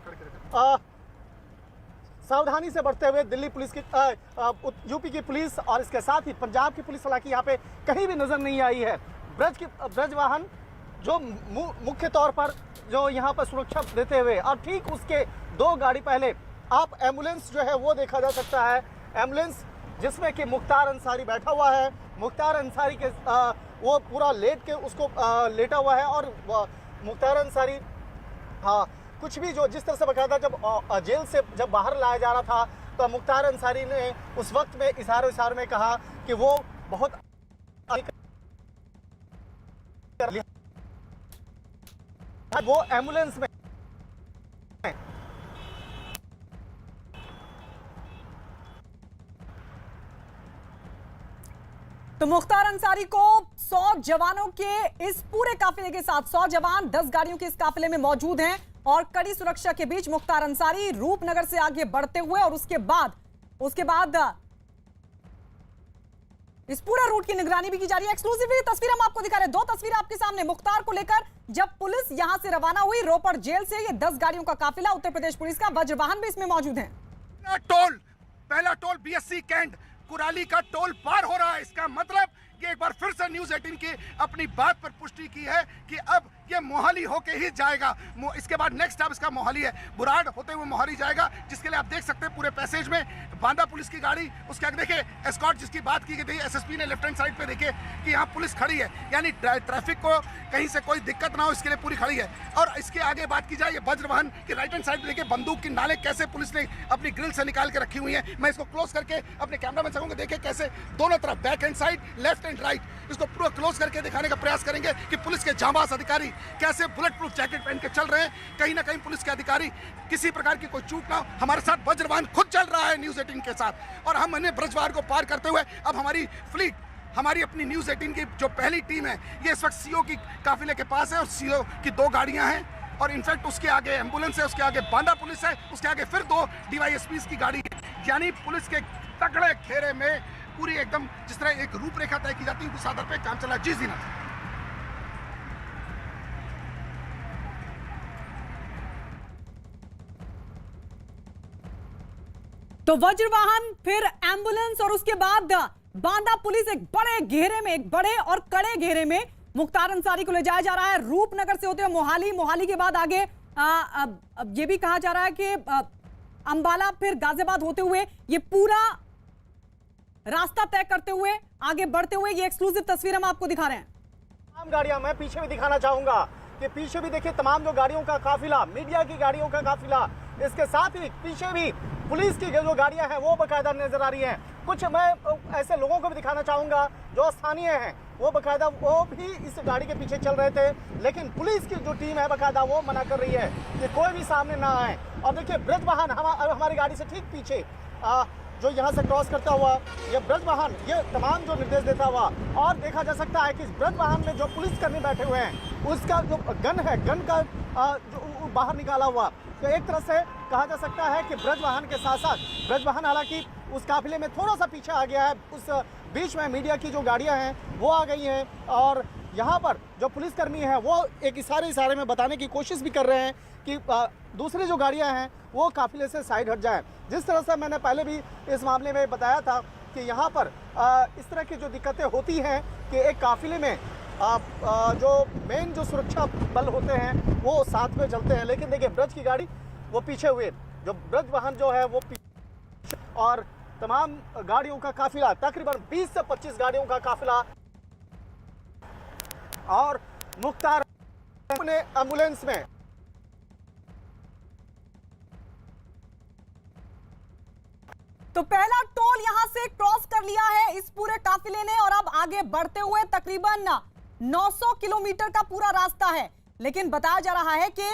सावधानी से बढ़ते हुए दिल्ली पुलिस की यूपी की पुलिस और इसके साथ ही पंजाब की पुलिस हालांकि यहाँ पे कहीं भी नज़र नहीं आई है। ब्रजवाहन जो मुख्य तौर पर जो यहाँ पर सुरक्षा देते हुए, और ठीक उसके 2 गाड़ी पहले आप एम्बुलेंस जो है वो देखा जा सकता है। एम्बुलेंस जिसमें कि मुख्तार अंसारी बैठा हुआ है। मुख्तार अंसारी के वो पूरा लेट के उसको लेटा हुआ है। और मुख्तार अंसारी कुछ भी जो जिस तरह से बकायदा जब जेल से जब बाहर लाया जा रहा था तो मुख्तार अंसारी ने उस वक्त में इशारे में कहा कि वो बहुत वो एम्बुलेंस में तो मुख्तार अंसारी को 100 जवानों के इस पूरे काफिले के साथ 100 जवान 10 गाड़ियों के इस काफिले में मौजूद हैं और कड़ी सुरक्षा के बीच मुख्तार अंसारी रूपनगर से आगे बढ़ते हुए और उसके बाद इस पूरे रूट की निगरानी भी की जा रही है। एक्सक्लूसिवली तस्वीर हम आपको दिखा रहे हैं, 2 तस्वीरें आपके सामने। मुख्तार को लेकर जब पुलिस यहां से रवाना हुई रोपड़ जेल से, ये 10 गाड़ियों का काफिला, उत्तर प्रदेश पुलिस का वज्रवाहन भी इसमें मौजूद है। पहला टोल बीएससी कैंट कुराली का टोल पार हो रहा है। इसका मतलब ये एक बार फिर से न्यूज़ 18 की अपनी बात पर पुष्टि की है कि अब ये मोहाली होके ही जाएगा। इसके बाद नेक्स्ट स्टॉप इसका मोहाली है। बुराड़ होते हुए मोहाली जाएगा, जिसके लिए आप देख सकते हैं पूरे पैसेज में बांदा पुलिस की गाड़ी, उसके आगे देखिए एस्कॉर्ट जिसकी बात की गई थी एसएसपी ने लेफ्ट हैंड साइड पे देखिए कि यहाँ पुलिस खड़ी है, यानी ट्रैफिक को कहीं से कोई दिक्कत ना हो इसके लिए पूरी खड़ी है। और इसके आगे बात की जाए ये वज्रवाहन की राइट हैंड साइड पे देखिए बंदूक की नाले कैसे पुलिस ने अपनी ग्रिल से निकाल के रखी हुई है। मैं इसको क्लोज करके अपने कैमरा में सकूंगा, देखिए कैसे दोनों तरफ back hand side left and right इसको पूरा क्लोज करके दिखाने का प्रयास करेंगे कि पुलिस के जांबाज अधिकारी कैसे बुलेट प्रूफ जैकेट पहन के चल रहे हैं। कहीं ना कहीं पुलिस के अधिकारी किसी प्रकार की कोई चूक ना हो। हमारे साथ वज्रवाहन खुद चल रहा है न्यूज़ 18 के साथ और हम इन्हें ब्रजवाहन को पार करते हुए अब हमारी फ्लीट, हमारी अपनी न्यूज़ 18 की जो पहली टीम है ये इस वक्त सीओ की काफिले के पास है और सीओ की 2 गाड़ियां हैं और इनफैक्ट उसके आगे एम्बुलेंस है, उसके आगे बांदा पुलिस है, उसके आगे फिर 2 DYSPs की गाड़ी है। यानी पुलिस के तगड़े घेरे में पूरी एकदम जिस तरह एक रूपरेखा तय की जाती है उस आधार पर काम चला। जी जीना तो वज्र वाहन, फिर एम्बुलेंस और उसके बाद बांदा पुलिस एक बड़े घेरे में, एक बड़े और कड़े घेरे में मुख्तार अंसारी को ले जाया जा रहा है रूपनगर से होते हुए मोहाली, मोहाली के बाद आगे अब ये भी कहा जा रहा है कि अंबाला फिर गाजियाबाद होते हुए ये पूरा रास्ता तय करते हुए आगे बढ़ते हुए ये एक्सक्लूसिव तस्वीर हम आपको दिखा रहे हैं। तमाम गाड़ियां, मैं पीछे भी दिखाना चाहूंगा कि पीछे भी देखिए तमाम जो गाड़ियों का काफिला, मीडिया की गाड़ियों का काफिला, इसके साथ ही पीछे भी पुलिस की जो गाड़ियां हैं वो बकायदा नजर आ रही हैं। कुछ मैं ऐसे लोगों को भी दिखाना चाहूंगा जो स्थानीय हैं, वो बकायदा वो भी इस गाड़ी के पीछे चल रहे थे, लेकिन पुलिस की जो टीम है बकायदा वो मना कर रही है कि कोई भी सामने ना आए। और देखिए ब्रज वाहन हमारी गाड़ी से ठीक पीछे जो यहाँ से क्रॉस करता हुआ ये ब्रज वाहन, ये तमाम जो निर्देश देता हुआ, और देखा जा सकता है कि इस ब्रज वाहन में जो पुलिसकर्मी बैठे हुए हैं उसका जो गन है, गन का जो बाहर निकाला हुआ, तो एक तरह से कहा जा सकता है कि ब्रज वाहन के साथ साथ ब्रज वाहन हालांकि उस काफिले में थोड़ा सा पीछे आ गया है, उस बीच में मीडिया की जो गाड़ियां हैं वो आ गई हैं, और यहाँ पर जो पुलिसकर्मी हैं वो एक इशारे में बताने की कोशिश भी कर रहे हैं कि दूसरी जो गाड़ियां हैं वो काफिले से साइड हट जाएं। जिस तरह से मैंने पहले भी इस मामले में बताया था कि यहाँ पर इस तरह की जो दिक्कतें होती हैं कि एक काफिले में जो मेन जो सुरक्षा बल होते हैं वो साथ में चलते हैं, लेकिन देखिए ब्रज की गाड़ी वो पीछे हुए, जो ब्रज वाहन जो है वो पीछे, और तमाम गाड़ियों का काफिला तकरीबन 20 से 25 गाड़ियों का काफिला, और मुख्तार अपने एम्बुलेंस में तो पहला टोल यहां से क्रॉस कर लिया है इस पूरे काफिले ने, और अब आगे बढ़ते हुए तकरीबन 900 किलोमीटर का पूरा रास्ता है, लेकिन बताया जा रहा है कि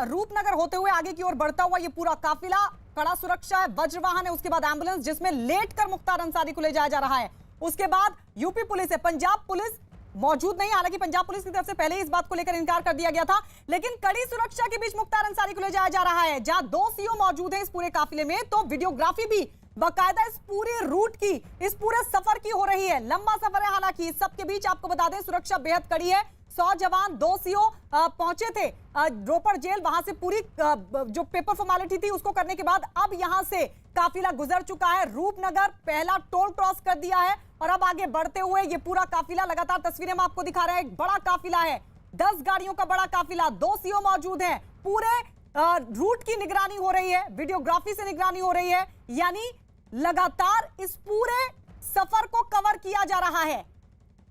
रूपनगर होते हुए आगे की ओर बढ़ता हुआ ये पूरा काफिला, कड़ा सुरक्षा है, वज्र वाहन है, उसके बाद एम्बुलेंस जिसमें लेट कर मुख्तार अंसारी को ले जाया जा रहा है, उसके बाद यूपी पुलिस है, पंजाब पुलिस मौजूद नहीं, हालांकि पंजाब पुलिस की तरफ से पहले इस बात को लेकर इनकार कर दिया गया था, लेकिन कड़ी सुरक्षा के बीच मुख्तार अंसारी को ले जाया जा रहा है, जहां 2 CO मौजूद है इस पूरे काफिले में, तो वीडियोग्राफी भी बाकायदा इस पूरे रूट की, इस पूरे सफर की हो रही है। लंबा सफर है, हालांकि इस सबके बीच आपको बता दें सुरक्षा बेहद कड़ी है। 100 जवान 2 CO पहुंचे थे रोपड़ जेल, वहां से पूरी जो पेपर फॉर्मेलिटी थी उसको करने के बाद अब यहां से काफिला गुजर चुका है, रूपनगर पहला टोल क्रॉस कर दिया है, और अब आगे बढ़ते हुए ये पूरा काफिला, लगातार तस्वीरें हम आपको दिखा रहे हैं, एक बड़ा काफिला है, 10 गाड़ियों का बड़ा काफिला, 2 CO मौजूद है, पूरे रूट की निगरानी हो रही है, वीडियोग्राफी से निगरानी हो रही है, यानी लगातार इस पूरे सफर को कवर किया जा रहा है,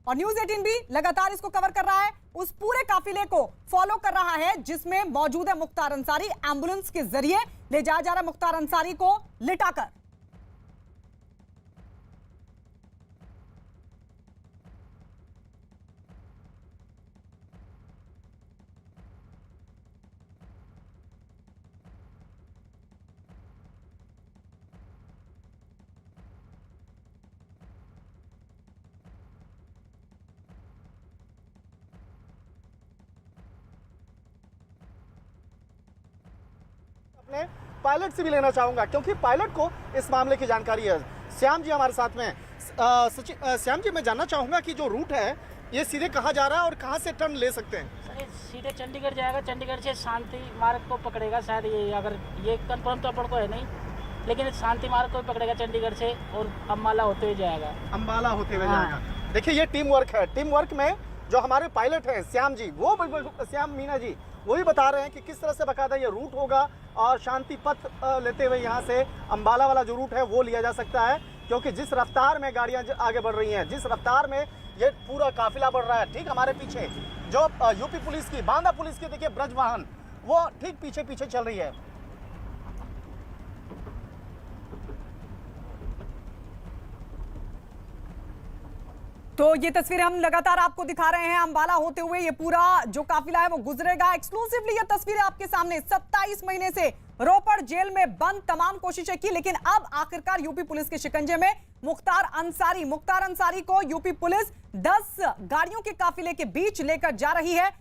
और न्यूज़ 18 भी लगातार इसको कवर कर रहा है, उस पूरे काफिले को फॉलो कर रहा है जिसमें मौजूद है मुख्तार अंसारी। एम्बुलेंस के जरिए ले जाया जा रहा है मुख्तार अंसारी को लिटाकर। पायलट से भी लेना चाहूंगा क्योंकि पायलट को इस मामले की जानकारी है। श्याम जी हमारे साथ में। श्याम जी, मैं जानना चाहूंगा कि जो रूट है ये सीधे कहाँ जा रहा है और कहाँ से टर्न ले सकते हैं? सर सीधे चंडीगढ़ जाएगा, चंडीगढ़ से शांति मार्ग को पकड़ेगा शायद, ये अगर ये कंफर्म तो अपन को है नहीं, लेकिन शांति मार्ग को पकड़ेगा चंडीगढ़ से और अम्बाला होते हुए जाएगा। अम्बाला होते हुए जाएगा। देखिए ये टीम वर्क है, टीम वर्क में जो हमारे पायलट हैं श्याम जी, वो श्याम मीना जी वो भी बता रहे हैं कि किस तरह से बकायदा ये रूट होगा, और शांति पथ लेते हुए यहाँ से अम्बाला वाला जो रूट है वो लिया जा सकता है, क्योंकि जिस रफ्तार में गाड़ियाँ आगे बढ़ रही हैं, जिस रफ्तार में ये पूरा काफिला बढ़ रहा है, ठीक हमारे पीछे जो यूपी पुलिस की, बांदा पुलिस की देखिए ब्रज वाहन वो ठीक पीछे पीछे चल रही है। तो ये तस्वीरें हम लगातार आपको दिखा रहे हैं, अंबाला होते हुए ये पूरा जो काफिला है वो गुजरेगा। एक्सक्लूसिवली ये तस्वीरें आपके सामने, 27 महीने से रोपड़ जेल में बंद, तमाम कोशिशें की, लेकिन अब आखिरकार यूपी पुलिस के शिकंजे में मुख्तार अंसारी को यूपी पुलिस 10 गाड़ियों के काफिले के बीच लेकर जा रही है।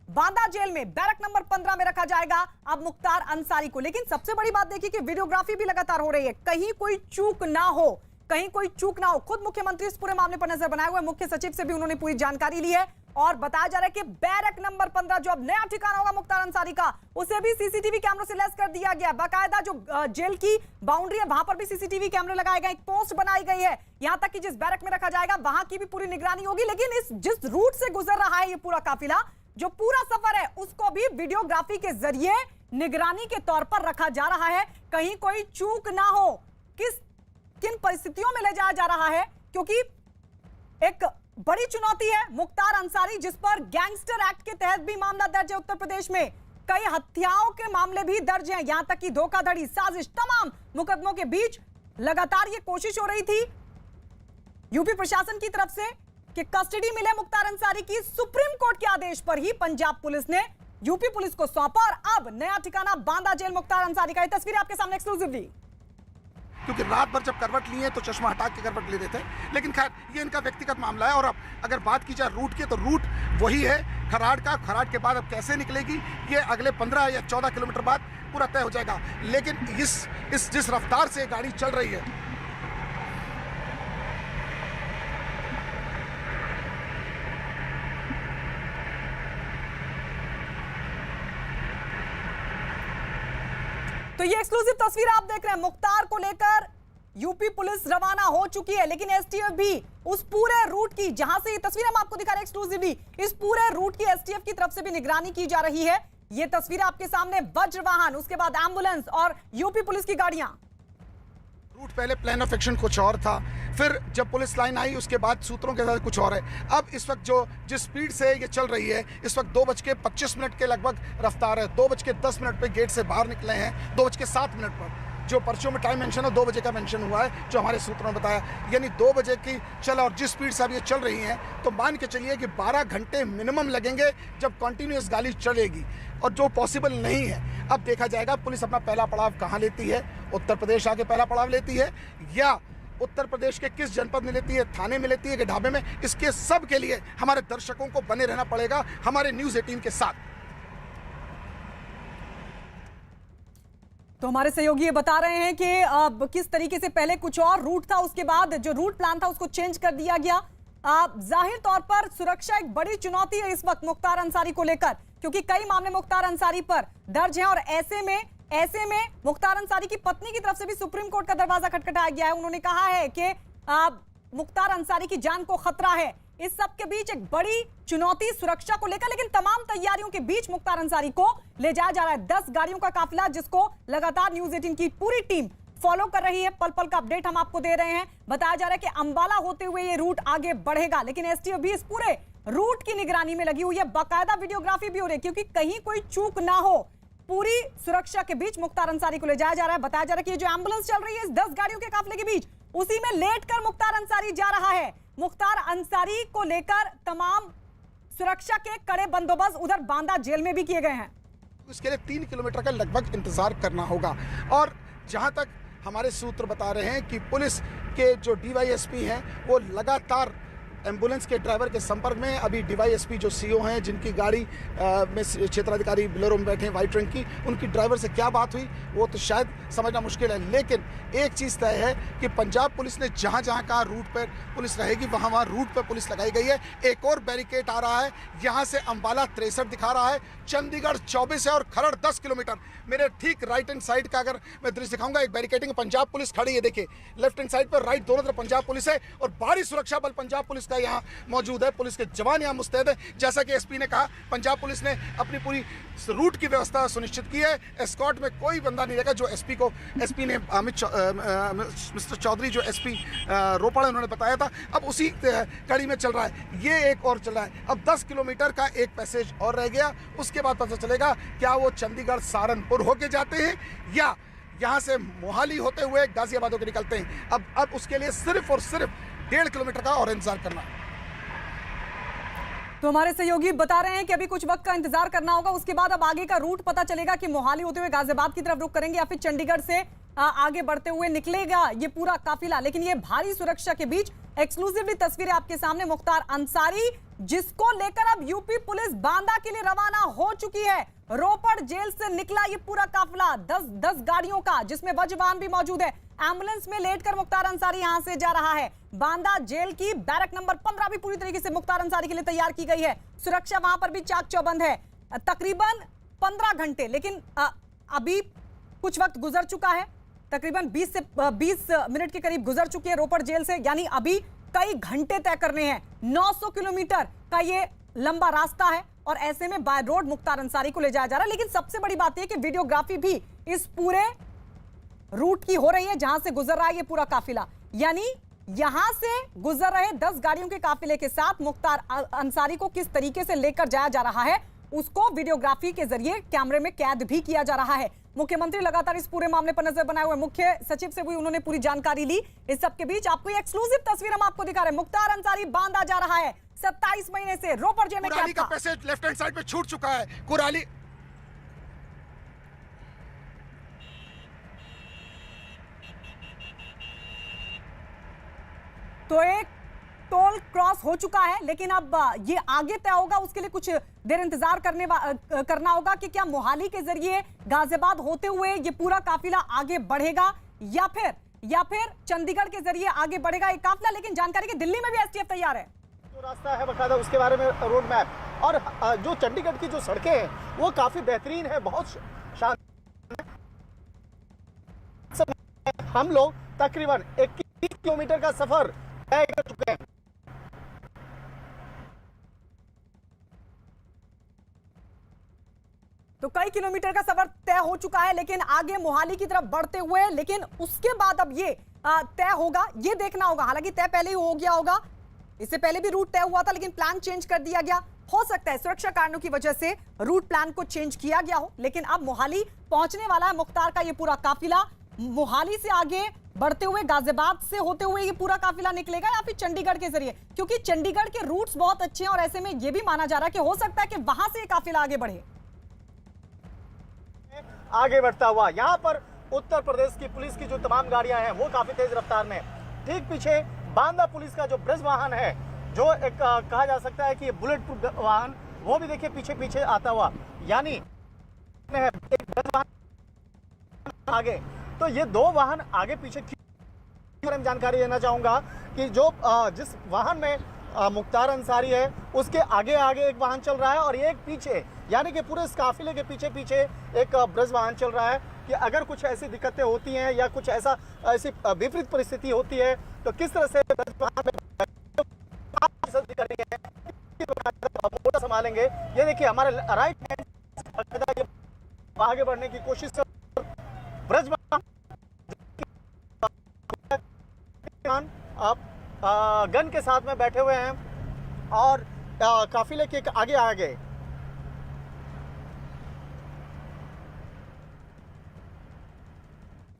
बांदा जेल में बैरक नंबर 15 में रखा जाएगा अब मुख्तार अंसारी को। लेकिन सबसे बड़ी बात देखिए कि वीडियोग्राफी भी लगातार हो रही है, कहीं कोई चूक ना हो, कहीं कोई चूक ना हो। खुद मुख्यमंत्री इस पूरे मामले पर नजर बनाए हुए, मुख्य सचिव से भी उन्होंने पूरी जानकारी ली है और बताया जा रहा है कि बैरक नंबर 15 जो अब नया ठिकाना होगा मुख्तार अंसारी का, उसे भी सीसीटीवी कैमरों से लैस कर दिया गया। बाकायदा जो जेल की बाउंड्री है वहां पर भी सीसीटीवी कैमरे लगाए गए, एक पोस्ट बनाई गई है, यहां तक कि जिस बैरक में रखा जाएगा वहां की भी पूरी निगरानी होगी। लेकिन जिस रूट से गुजर रहा है ये पूरा काफिला, जो पूरा सफर है, उसको भी वीडियोग्राफी के जरिए निगरानी के तौर पर रखा जा रहा है, कहीं कोई चूक ना हो, किन परिस्थितियों में ले जाया जा रहा है। क्योंकि एक बड़ी चुनौती है मुख्तार अंसारी, जिस पर गैंगस्टर एक्ट के तहत भी मामला दर्ज है उत्तर प्रदेश में, कई हत्याओं के मामले भी दर्ज हैं, यहां तक कि धोखाधड़ी, साजिश, तमाम मुकदमों के बीच लगातार ये कोशिश हो रही थी यूपी प्रशासन की तरफ से कि कस्टडी मिले मुख्तार अंसारी की। सुप्रीम कोर्ट के आदेश पर ही पंजाब पुलिस ने यूपी पुलिस को सौंपा और अब नया ठिकाना बांदा जेल मुख्तार अंसारी का। ये तस्वीर आपके सामने एक्सक्लूसिवली, क्योंकि रात भर जब करवट लिए तो चश्मा हटा के करवट ले देते हैं। लेकिन खैर ये इनका व्यक्तिगत मामला है। और अब अगर बात की जाए रूट की, तो रूट वही है खराड़ का। खराड़ के बाद अब कैसे निकलेगी ये अगले 15 या 14 किलोमीटर बाद पूरा तय हो जाएगा। लेकिन इस जिस रफ्तार से गाड़ी चल रही है, तो ये एक्सक्लूसिव तस्वीर आप देख रहे हैं। मुख्तार को लेकर यूपी पुलिस रवाना हो चुकी है, लेकिन एसटीएफ भी उस पूरे रूट की, जहां से ये तस्वीर हम आपको दिखा रहे हैं एक्सक्लूसिवली, इस पूरे रूट की एसटीएफ की तरफ से भी निगरानी की जा रही है। ये तस्वीर आपके सामने, वज्र वाहन, उसके बाद एम्बुलेंस और यूपी पुलिस की गाड़ियां। रूट पहले प्लान ऑफ एक्शन कुछ और था, फिर जब पुलिस लाइन आई उसके बाद सूत्रों के साथ कुछ और है। अब इस वक्त जिस स्पीड से ये चल रही है, इस वक्त 2:25 के लगभग रफ्तार है। 2:10 पे गेट से बाहर निकले हैं, 2:07 पर। जो पर्चियों में टाइम मेंशन है 2 बजे का मेंशन हुआ है, जो हमारे सूत्रों ने बताया, यानी 2 बजे की चल। और जिस स्पीड से अब ये चल रही हैं तो मान के चलिए कि 12 घंटे मिनिमम लगेंगे जब कंटिन्यूस गाड़ी चलेगी, और जो पॉसिबल नहीं है। अब देखा जाएगा पुलिस अपना पहला पड़ाव कहाँ लेती है। उत्तर प्रदेश आके पहला पड़ाव लेती है या उत्तर प्रदेश के किस जनपद में लेती है, थाने में लेती है कि ढाबे में, इसके सब के लिए हमारे दर्शकों को बने रहना पड़ेगा हमारे न्यूज़ 18 के साथ। तो हमारे सहयोगी ये बता रहे हैं कि अब किस तरीके से पहले कुछ और रूट था, उसके बाद जो रूट प्लान था उसको चेंज कर दिया गया। जाहिर तौर पर सुरक्षा एक बड़ी चुनौती है इस वक्त मुख्तार अंसारी को लेकर, क्योंकि कई मामले मुख्तार अंसारी पर दर्ज हैं और ऐसे में मुख्तार अंसारी की पत्नी की तरफ से भी सुप्रीम कोर्ट का दरवाजा खटखटाया गया है। उन्होंने कहा है कि मुख्तार अंसारी की जान को खतरा है। इस सब के बीच एक बड़ी चुनौती सुरक्षा को लेकर, लेकिन तमाम तैयारियों के बीच मुख्तार अंसारी को ले जाया जा रहा है। 10 गाड़ियों का काफिला जिसको लगातार न्यूज़ 18 की पूरी टीम फॉलो कर रही है। पल पल का अपडेट हम आपको दे रहे हैं। बताया जा रहा है कि अंबाला होते हुए ये रूट आगे बढ़ेगा, लेकिन एसटीएफ भी इस पूरे रूट की निगरानी में लगी हुई है। बाकायदा वीडियोग्राफी भी हो रही है, क्योंकि कहीं कोई चूक ना हो। पूरी सुरक्षा के बीच मुख्तार अंसारी को ले जाया जा रहा है। बताया जा रहा है कि ये जो एम्बुलेंस चल रही है इस 10 गाड़ियों के काफिले के बीच, उसी में लेटकर मुख्तार अंसारी जा रहा है। मुख्तार अंसारी को लेकर तमाम सुरक्षा के कड़े बंदोबस्त उधर बांदा जेल में भी किए गए हैं। इसके लिए 3 किलोमीटर का लगभग इंतजार करना होगा। और जहां तक हमारे सूत्र बता रहे हैं कि पुलिस के जो डीवाईएसपी हैं वो लगातार एम्बुलेंस के ड्राइवर के संपर्क में। अभी डीवाईएसपी जो सीओ हैं, जिनकी गाड़ी में क्षेत्राधिकारी बोलेरो में बैठे हैं व्हाइट रंग की, उनकी ड्राइवर से क्या बात हुई वो तो शायद समझना मुश्किल है। लेकिन एक चीज़ तय है कि पंजाब पुलिस ने जहां जहां कहा रूट पर पुलिस रहेगी, वहां वहां रूट पर पुलिस लगाई गई है। एक और बैरिकेड आ रहा है, यहाँ से अंबाला 63 दिखा रहा है, चंडीगढ़ 24 है और खरड़ 10 किलोमीटर। मेरे ठीक राइट हैंड साइड का अगर मैं दृश्य दिखाऊंगा, एक बैरिकेडिंग पंजाब पुलिस खड़ी है, देखिए लेफ्ट हैंड साइड पर, राइट दोनों तरफ पंजाब पुलिस है और भारी सुरक्षा बल पंजाब पुलिस का यहाँ मौजूद है। पुलिस के जवान यहाँ मुस्तैद है। जैसा कि एसपी ने कहा, पंजाब पुलिस ने अपनी पूरी रूट की व्यवस्था सुनिश्चित की है। एस्कॉर्ट में कोई बंदा नहीं रहेगा। जो एसपी ने मिस्टर चौधरी जो एसपी रोपड़ उन्होंने बताया था, अब उसी कड़ी में चल रहा है। ये एक और चल रहा है। अब 10 किलोमीटर का एक पैसेज और रह गया, उसके बाद पता चलेगा क्या वो चंडीगढ़ सहारनपुर होके जाते हैं या यहाँ से मोहाली होते हुए गाजियाबाद होकर निकलते हैं। अब उसके लिए सिर्फ और सिर्फ 1.5 किलोमीटर का और इंतजार करना। तो हमारे सहयोगी बता रहे हैं कि अभी कुछ वक्त का इंतजार करना होगा, उसके बाद अब आगे का रूट पता चलेगा कि मोहाली होते हुए गाजियाबाद की तरफ रुख करेंगे या फिर चंडीगढ़ से आगे बढ़ते हुए निकलेगा ये पूरा काफिला। लेकिन ये भारी सुरक्षा के बीच एक्सक्लूसिवली तस्वीरें आपके सामने, मुख्तार अंसारी जिसको लेकर अब यूपी पुलिस बांदा के लिए रवाना हो चुकी है। रोपड़ जेल से निकला ये पूरा काफिला 10 गाड़ियों का, जिसमें वज्रवाहन भी मौजूद है। एम्बुलेंस में लेटकर मुख्तार अंसारी यहां से जा रहा है। बांदा जेल की बैरक नंबर 15 भी पूरी तरीके से मुख्तार अंसारी के लिए तैयार की गई है। सुरक्षा वहां पर भी चाक चौबंद है। तकरीबन 15 घंटे, लेकिन अभी कुछ वक्त गुजर चुका है, तकरीबन 20 मिनट के करीब गुजर चुकी है रोपड़ जेल से, यानी अभी कई घंटे तय करने हैं। 900 किलोमीटर का ये लंबा रास्ता है और ऐसे में बाय रोड मुख्तार अंसारी को ले जाया जा रहा है। लेकिन सबसे बड़ी बात यह कि वीडियोग्राफी भी इस पूरे रूट की हो रही है जहां से गुजर रहा है ये पूरा काफिला। यानी यहां से गुजर रहे 10 गाड़ियों के काफिले के साथ मुख्तार अंसारी को किस तरीके से लेकर जाया जा रहा है उसको वीडियोग्राफी के जरिए कैमरे में कैद भी किया जा रहा है। मुख्यमंत्री लगातार इस पूरे मामले पर नजर बनाए हुए, मुख्य सचिव से भी उन्होंने पूरी जानकारी ली। इस सब के बीच आपको ये एक्सक्लूसिव तस्वीर हम आपको दिखा रहे हैं। मुख्तार अंसारी बांदा जा रहा है। 27 महीने से रोपड़ जेल में कैद का था। पैसेज लेफ्ट हैंड साइड पे छूट चुका है। कुराली तो एक टोल क्रॉस हो चुका है, लेकिन अब ये आगे तय होगा, उसके लिए कुछ देर इंतजार करना होगा कि क्या मोहाली के जरिए गाजियाबाद होते हुए ये पूरा काफिला आगे बढ़ेगा या फिर चंडीगढ़ के जरिए आगे बढ़ेगा एक काफिला। लेकिन जानकारी की दिल्ली में भी एसटीएफ तैयार है। जो रास्ता है बकायदा उसके बारे में रोड मैप, और जो चंडीगढ़ की जो सड़कें हैं वो काफी बेहतरीन है, बहुत शानदार। हम लोग तकरीबन 21 किलोमीटर का सफर तय कर चुके हैं। तो कई किलोमीटर का सफर तय हो चुका है, लेकिन आगे मोहाली की तरफ बढ़ते हुए, लेकिन उसके बाद अब ये तय होगा, ये देखना होगा। हालांकि तय पहले ही हो गया होगा, इससे पहले भी रूट तय हुआ था, लेकिन प्लान चेंज कर दिया गया। हो सकता है सुरक्षा कारणों की वजह से रूट प्लान को चेंज किया गया हो, लेकिन अब मोहाली पहुंचने वाला है मुख्तार का ये पूरा काफिला। मोहाली से आगे बढ़ते हुए गाजियाबाद से होते हुए ये पूरा काफिला निकलेगा या फिर चंडीगढ़ के जरिए, क्योंकि चंडीगढ़ के रूट्स बहुत अच्छे हैं और ऐसे में यह भी माना जा रहा है कि हो सकता है कि वहां से ये काफिला आगे बढ़े। आगे बढ़ता हुआ यहाँ पर उत्तर प्रदेश की पुलिस की जो तमाम गाड़ियां हैं वो काफी तेज रफ्तार में। ठीक पीछे बांदा पुलिस का जो ब्रज वाहन है, जो एक कहा जा सकता है कि बुलेट प्रूफ वाहन, वो भी देखिए पीछे पीछे आता हुआ। यानी एक ब्रज वाहन आगे, तो ये 2 वाहन आगे पीछे। मैं जानकारी देना चाहूंगा कि जो जिस वाहन में मुख्तार अंसारी है उसके आगे एक वाहन चल रहा है और एक पीछे, यानी कि पूरे इस काफिले के पीछे पीछे एक ब्रज वाहन चल रहा है कि अगर कुछ ऐसी दिक्कतें होती हैं या कुछ ऐसी विपरीत परिस्थिति होती है तो किस तरह से ब्रज वाहन में मोटर संभालेंगे। ये देखिए हमारे राइट हैंड आगे बढ़ने की कोशिश कर ब्रज वाहन आप गन के साथ में बैठे हुए हैं और काफिले के आगे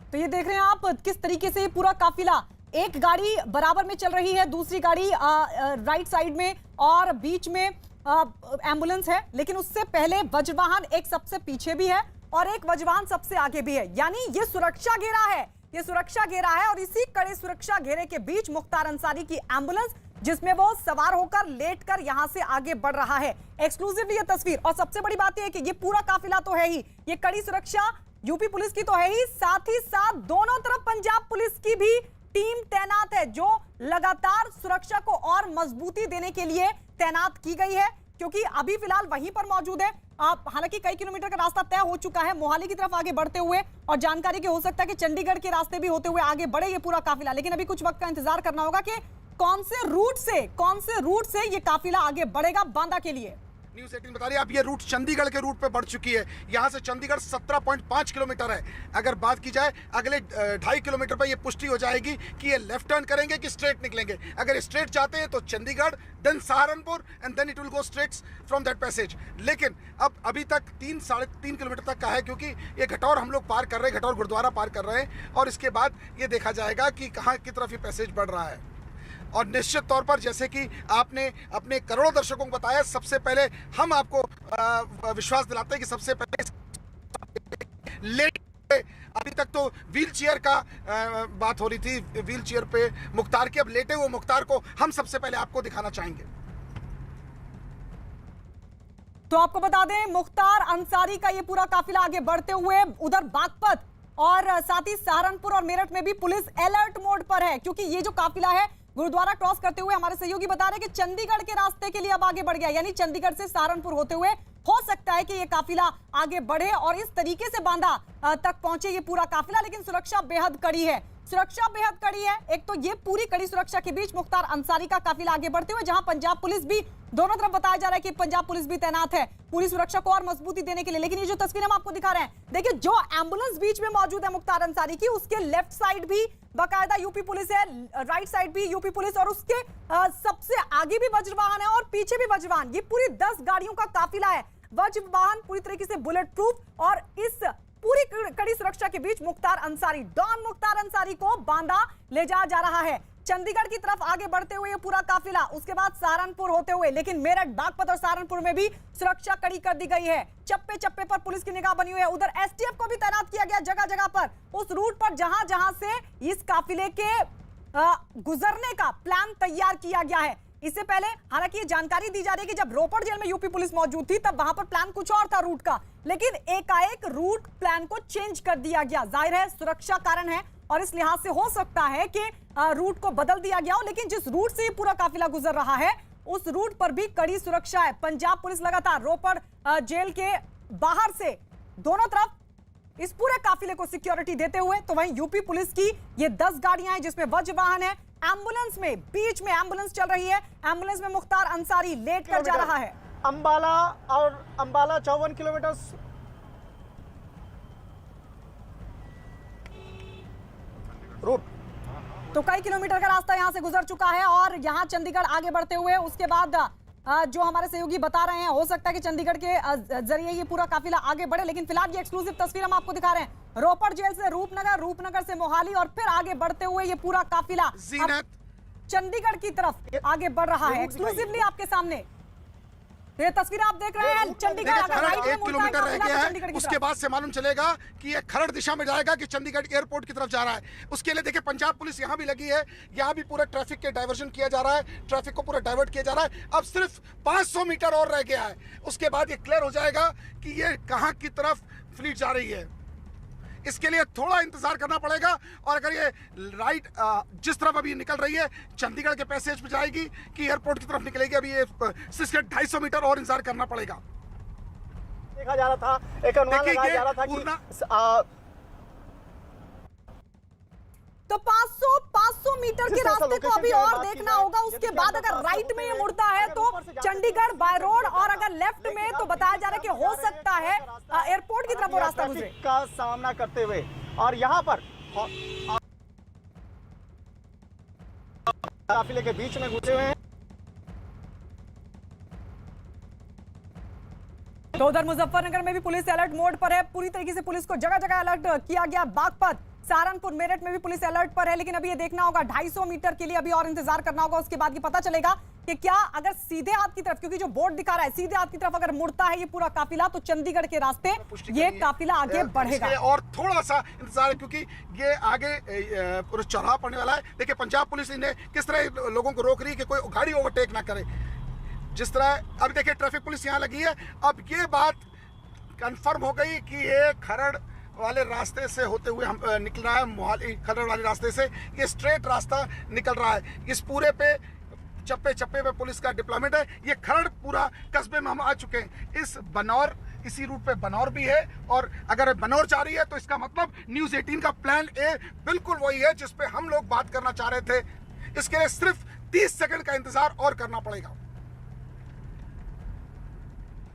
तो ये देख रहे हैं आप किस तरीके से पूरा काफिला, एक गाड़ी बराबर में चल रही है, दूसरी गाड़ी राइट साइड में और बीच में एम्बुलेंस है, लेकिन उससे पहले वज्रवाहन एक सबसे पीछे भी है और एक वज्रवाहन सबसे आगे भी है। यानी ये सुरक्षा घेरा है, ये सुरक्षा घेरा है और इसी कड़े सुरक्षा घेरे के बीच मुख्तार अंसारी की एम्बुलेंस, जिसमें वो सवार होकर लेटकर यहां से आगे बढ़ रहा है। एक्सक्लूसिवली ये तस्वीर, और सबसे बड़ी बात यह है कि ये पूरा काफिला तो है ही, ये कड़ी सुरक्षा यूपी पुलिस की तो है ही साथ दोनों तरफ पंजाब पुलिस की भी टीम तैनात है, जो लगातार सुरक्षा को और मजबूती देने के लिए तैनात की गई है, क्योंकि अभी फिलहाल वहीं पर मौजूद है। आप हालांकि कई किलोमीटर का रास्ता तय हो चुका है मोहाली की तरफ आगे बढ़ते हुए, और जानकारी की हो सकता है कि चंडीगढ़ के रास्ते भी होते हुए आगे बढ़े ये पूरा काफिला। लेकिन अभी कुछ वक्त का इंतजार करना होगा कि कौन से रूट से ये काफिला आगे बढ़ेगा बांदा के लिए। न्यूज़ 18 बता रही है अब ये रूट चंडीगढ़ के रूट पे बढ़ चुकी है। यहाँ से चंडीगढ़ 17.5 किलोमीटर है। अगर बात की जाए अगले 2.5 किलोमीटर पर ये पुष्टि हो जाएगी कि ये लेफ्ट टर्न करेंगे कि स्ट्रेट निकलेंगे। अगर स्ट्रेट जाते हैं तो Chandigarh, then Saharanpur and then it will go straight from that passage. लेकिन अब अभी तक 3-3.5 किलोमीटर तक का है, क्योंकि ये घटौर हम लोग पार कर रहे हैं, घटौर गुरुद्वारा पार कर रहे हैं, और इसके बाद ये देखा जाएगा कि कहाँ की तरफ ये पैसेज बढ़ रहा है। और निश्चित तौर पर जैसे कि आपने अपने करोड़ों दर्शकों को बताया, सबसे पहले हम आपको विश्वास दिलाते हैं कि सबसे पहले लेट अभी तक तो व्हील चेयर का बात हो रही थी, व्हील चेयर पे मुख्तार के, अब लेटे हुए मुख्तार को हम सबसे पहले आपको दिखाना चाहेंगे। तो आपको बता दें, मुख्तार अंसारी का ये पूरा काफिला आगे बढ़ते हुए उधर बागपत और साथ ही सहारनपुर और मेरठ में भी पुलिस अलर्ट मोड पर है, क्योंकि ये जो काफिला है गुरुद्वारा क्रॉस करते हुए हमारे सहयोगी बता रहे हैं कि चंडीगढ़ के रास्ते के लिए अब आगे बढ़ गया, यानी चंडीगढ़ से सहारनपुर होते हुए हो सकता है कि ये काफिला आगे बढ़े और इस तरीके से बांदा तक पहुंचे ये पूरा काफिला। लेकिन सुरक्षा बेहद कड़ी है, सुरक्षा बेहद कड़ी है। एक तो ये पूरी कड़ी सुरक्षा के बीच मुख्तार अंसारी का काफिला आगे बढ़ते हुए, जहां पंजाब पुलिस भी दोनों तरफ बताया जा रहा है कि पंजाब पुलिस भी तैनात है पूरी सुरक्षा को और मजबूती देने के लिए। लेकिन ये जो तस्वीर हम आपको दिखा रहे हैं, देखिए जो एम्बुलेंस बीच में मौजूद है मुख्तार अंसारी की, उसके लेफ्ट साइड भी बाकायदा यूपी पुलिस है, राइट साइड भी यूपी पुलिस और उसके सबसे आगे भी वज्रवाहन है और पीछे भी वज्रवाहन। ये पूरी 10 गाड़ियों का काफिला है, वज्रवाहन पूरी तरीके से बुलेट प्रूफ। और इस पूरी कड़ी सुरक्षा के बीच मुख्तार अंसारी, डॉन मुख्तार अंसारी को बांदा ले जाया जा रहा है चंडीगढ़ की तरफ आगे बढ़ते हुए ये पूरा काफिला, उसके बाद सहारनपुर होते हुए। लेकिन मेरठ, बागपत और सहारनपुर में भी सुरक्षा कड़ी कर दी गई है, चप्पे चप्पे पर पुलिस की निगाह बनी हुई है। उधर एसटीएफ को भी तैनात किया गया जगह जगह पर, उस रूट पर जहां जहां से इस काफिले के गुजरने का प्लान तैयार किया गया है। इससे पहले हालांकि ये जानकारी दी जा रही है कि जब रोपड़ जेल में यूपी पुलिस मौजूद थी तब वहां पर प्लान कुछ और था रूट का, लेकिन एकाएक रूट प्लान को चेंज कर दिया गया। जाहिर है सुरक्षा कारण है और इस लिहाज से हो सकता है कि रूट को बदल दिया गया हो, लेकिन जिस रूट से ये पूरा काफिला गुजर रहा है उस रूट पर भी कड़ी सुरक्षा है। पंजाब पुलिस लगातार रोपड़ जेल के बाहर से दोनों तरफ इस पूरे काफिले को सिक्योरिटी देते हुए, तो वहीं यूपी पुलिस की ये 10 गाड़ियां हैं जिसमें वज्रवाहन है। एम्बुलेंस में, बीच में एम्बुलेंस चल रही है, एम्बुलेंस में मुख्तार अंसारी लेट कर जा रहा है। अंबाला और अंबाला 54 किलोमीटर रूट, तो कई किलोमीटर का रास्ता यहां से गुजर चुका है और यहां चंडीगढ़ आगे बढ़ते हुए उसके बाद जो हमारे सहयोगी बता रहे हैं, हो सकता है कि चंडीगढ़ के जरिए ये पूरा काफिला आगे बढ़े। लेकिन फिलहाल ये एक्सक्लूसिव तस्वीर हम आपको दिखा रहे हैं रोपड़ जेल से रूपनगर, रूपनगर से मोहाली और फिर आगे बढ़ते हुए ये पूरा काफिला चंडीगढ़ की तरफ आगे बढ़ रहा है। एक्सक्लूसिवली आपके सामने ये तस्वीर आप देख रहे हैं। चंडीगढ़ अगर राइट में 1 किलोमीटर रह गया है, चंडीगढ़ की उसके बाद से मालूम चलेगा कि ये खरड़ दिशा में जाएगा कि चंडीगढ़ एयरपोर्ट की तरफ जा रहा है। उसके लिए देखिए पंजाब पुलिस यहाँ भी लगी है, यहाँ भी पूरा ट्रैफिक के डाइवर्जन किया जा रहा है, ट्रैफिक को पूरा डाइवर्ट किया जा रहा है। अब सिर्फ 500 मीटर और रह गया है, उसके बाद ये क्लियर हो जाएगा कि ये कहाँ की तरफ फ्लीट जा रही है। इसके लिए थोड़ा इंतजार करना पड़ेगा और अगर ये राइट जिस तरफ अभी निकल रही है चंडीगढ़ के पैसेज पे जाएगी कि एयरपोर्ट की तरफ निकलेगी, अभी ये 250 मीटर और इंतजार करना पड़ेगा। देखा जा रहा था, एक अनुमान लगाया जा रहा था कि तो 500 मीटर के रास्ते को अभी और देखना होगा। उसके बाद अगर राइट में ये मुड़ता है तो चंडीगढ़ बाय रोड, और अगर लेफ्ट में तो बताया जा रहा है कि हो सकता है एयरपोर्ट की तरफ वो रास्ता गुजरे। का सामना करते हुए और यहाँ पर काफिले के बीच में घुसे हुए हैं। तो उधर मुजफ्फरनगर में भी पुलिस अलर्ट मोड पर है, पूरी तरीके से पुलिस को जगह जगह अलर्ट किया गया। बागपत, सहारनपुर, मेरठ में भी पुलिस अलर्ट पर है, लेकिन अभी ये देखना होगा 250 मीटर के लिए अभी और इंतजार करना होगा। उसके बाद ये पता चलेगा कि क्या अगर सीधे हाथ की तरफ, क्योंकि जो बोर्ड दिखा रहा है सीधे हाथ की तरफ अगर मुड़ता है ये पूरा काफिला तो चंडीगढ़ के रास्ते ये काफिला आगे बढ़ेगा। और थोड़ा सा इंतजार है क्योंकि ये आगे पूरा चौराहा पड़ने वाला है। देखिए पंजाब पुलिस ने किस तरह लोगों को रोक रही है कि कोई गाड़ी ओवरटेक ना करे। जिस तरह अब देखिए ट्रैफिक पुलिस यहाँ लगी है। अब ये बात कंफर्म हो गई कि ये खरड़ वाले रास्ते से होते हुए हम निकल रहा है, मोहाली खरड़ वाले रास्ते से ये स्ट्रेट रास्ता निकल रहा है। इस पूरे पे चप्पे चप्पे पे पुलिस का डिप्लॉयमेंट है। ये खरड़ पूरा कस्बे में हम आ चुके हैं। इस बनौर, इसी रूट पे बनौर भी है और अगर बनौर जा रही है तो इसका मतलब न्यूज़ 18 का प्लान ए बिल्कुल वही है जिस पे हम लोग बात करना चाह रहे थे। इसके लिए सिर्फ 30 सेकंड का इंतजार और करना पड़ेगा।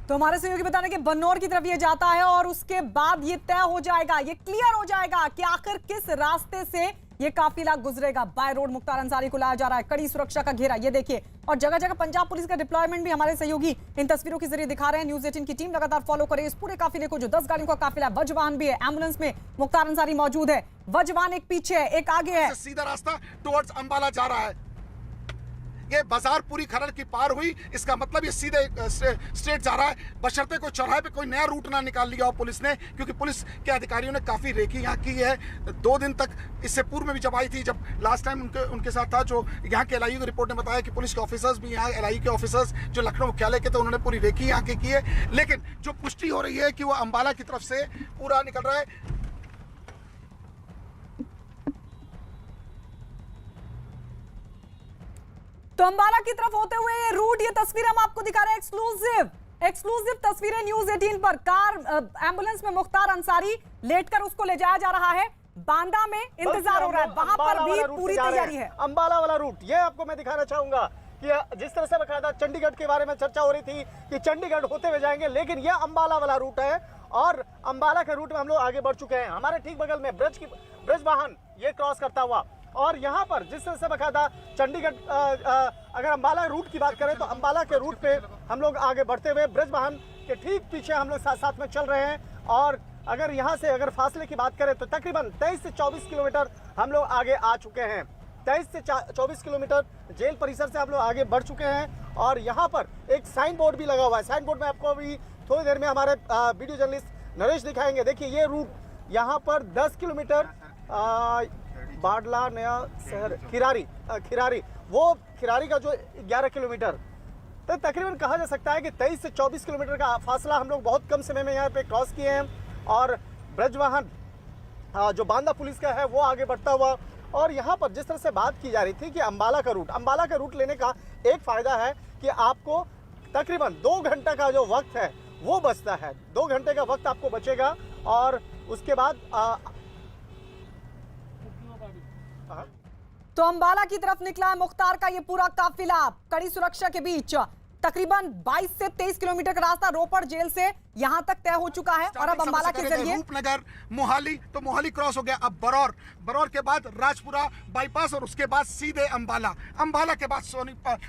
तो हमारे सहयोगी बता रहे हैं कि बन्नौर की तरफ ये जाता है और उसके बाद ये तय हो जाएगा, ये क्लियर हो जाएगा कि आखिर किस रास्ते से ये काफिला गुजरेगा। बाय रोड मुख्तार अंसारी को लाया जा रहा है, कड़ी सुरक्षा का घेरा ये देखिए, और जगह जगह पंजाब पुलिस का डिप्लॉयमेंट भी हमारे सहयोगी इन तस्वीरों के जरिए दिखा रहे हैं। न्यूज़ 18 की टीम लगातार फॉलो करे इस पूरे काफिले को, जो 10 गाड़ियों का काफिला है। वज्रवाहन भी है, एम्बुलेंस में मुख्तार अंसारी मौजूद है। वज्रवाहन एक पीछे है, एक आगे है। सीधा रास्ता टुवर्ड्स अंबाला जा रहा है। ये बाजार पूरी खरड़ की पार हुई, इसका मतलब ये सीधे स्ट्रेट जा रहा है, बशर्ते कोई चौराहे पे कोई नया रूट ना निकाल लिया हो पुलिस ने, क्योंकि पुलिस के अधिकारियों ने काफ़ी रेकी यहाँ की है। 2 दिन तक, इससे पूर्व में भी जब आई थी, जब लास्ट टाइम उनके साथ था, जो यहाँ के LIU की रिपोर्ट ने बताया कि पुलिस के ऑफिसर्स भी यहाँ, LIU के ऑफिसर्स जो लखनऊ मुख्यालय के थे, उन्होंने पूरी रेकी यहाँ की है। लेकिन जो पुष्टि हो रही है कि वो अंबाला की तरफ से पूरा निकल रहा है। तो अंबाला की तरफ होते हुए ये रूट, ये तस्वीर हम आपको दिखा रहे हैं, एक्सक्लूसिव तस्वीरें न्यूज 18 पर। कार एम्बुलेंस में मुख्तार अंसारी लेटकर उसको ले जाया जा रहा है, बांदा में इंतजार हो रहा है, वहां पर भी पूरी तैयारी है। अंबाला वाला रूट ये आपको मैं दिखाना चाहूंगा कि जिस तरह से बकायदा चंडीगढ़ के बारे में चर्चा हो रही थी कि चंडीगढ़ होते हुए जाएंगे, लेकिन यह अंबाला वाला रूट है और अंबाला के रूट में हम लोग आगे बढ़ चुके हैं। हमारे ठीक बगल में ब्रज वाहन ये क्रॉस करता हुआ, और यहाँ पर जिस तरह से बकायदा चंडीगढ़, अगर अंबाला रूट की बात करें तो अंबाला के रूट पे हम लोग आगे बढ़ते हुए ब्रज वाहन के ठीक पीछे हम लोग साथ साथ में चल रहे हैं। और अगर यहाँ से अगर फासले की बात करें तो तकरीबन 23 से 24 किलोमीटर हम लोग आगे आ चुके हैं। 23 से 24 किलोमीटर जेल परिसर से हम लोग आगे बढ़ चुके हैं। और यहाँ पर एक साइन बोर्ड भी लगा हुआ है, साइन बोर्ड में आपको अभी थोड़ी देर में हमारे वीडियो जर्नलिस्ट नरेश दिखाएंगे। देखिए ये रूट यहाँ पर 10 किलोमीटर बाडला नया शहर खिरारी, वो खिरारी का जो 11 किलोमीटर, तो तकरीबन कहा जा सकता है कि 23 से 24 किलोमीटर का फासला हम लोग बहुत कम समय में यहाँ पे क्रॉस किए हैं। और ब्रजवाहन जो बांदा पुलिस का है वो आगे बढ़ता हुआ, और यहाँ पर जिस तरह से बात की जा रही थी कि अंबाला का रूट लेने का एक फ़ायदा है कि आपको तकरीबन 2 घंटे का जो वक्त है वो बचता है, 2 घंटे का वक्त आपको बचेगा। और उसके बाद तो अंबाला की तरफ निकला है मुख्तार का ये पूरा काफिला, कड़ी सुरक्षा के बीच। तकरीबन 22 से 23 किलोमीटर का रास्ता रोपड़ जेल से यहां तक तय हो चुका है, और अब अंबाला के जरिए रूपनगर, मोहाली, तो मोहाली क्रॉस हो गया, अब बरौर के बाद राजपुरा बाईपास, और उसके बाद सीधे अंबाला के बाद सोनीपत,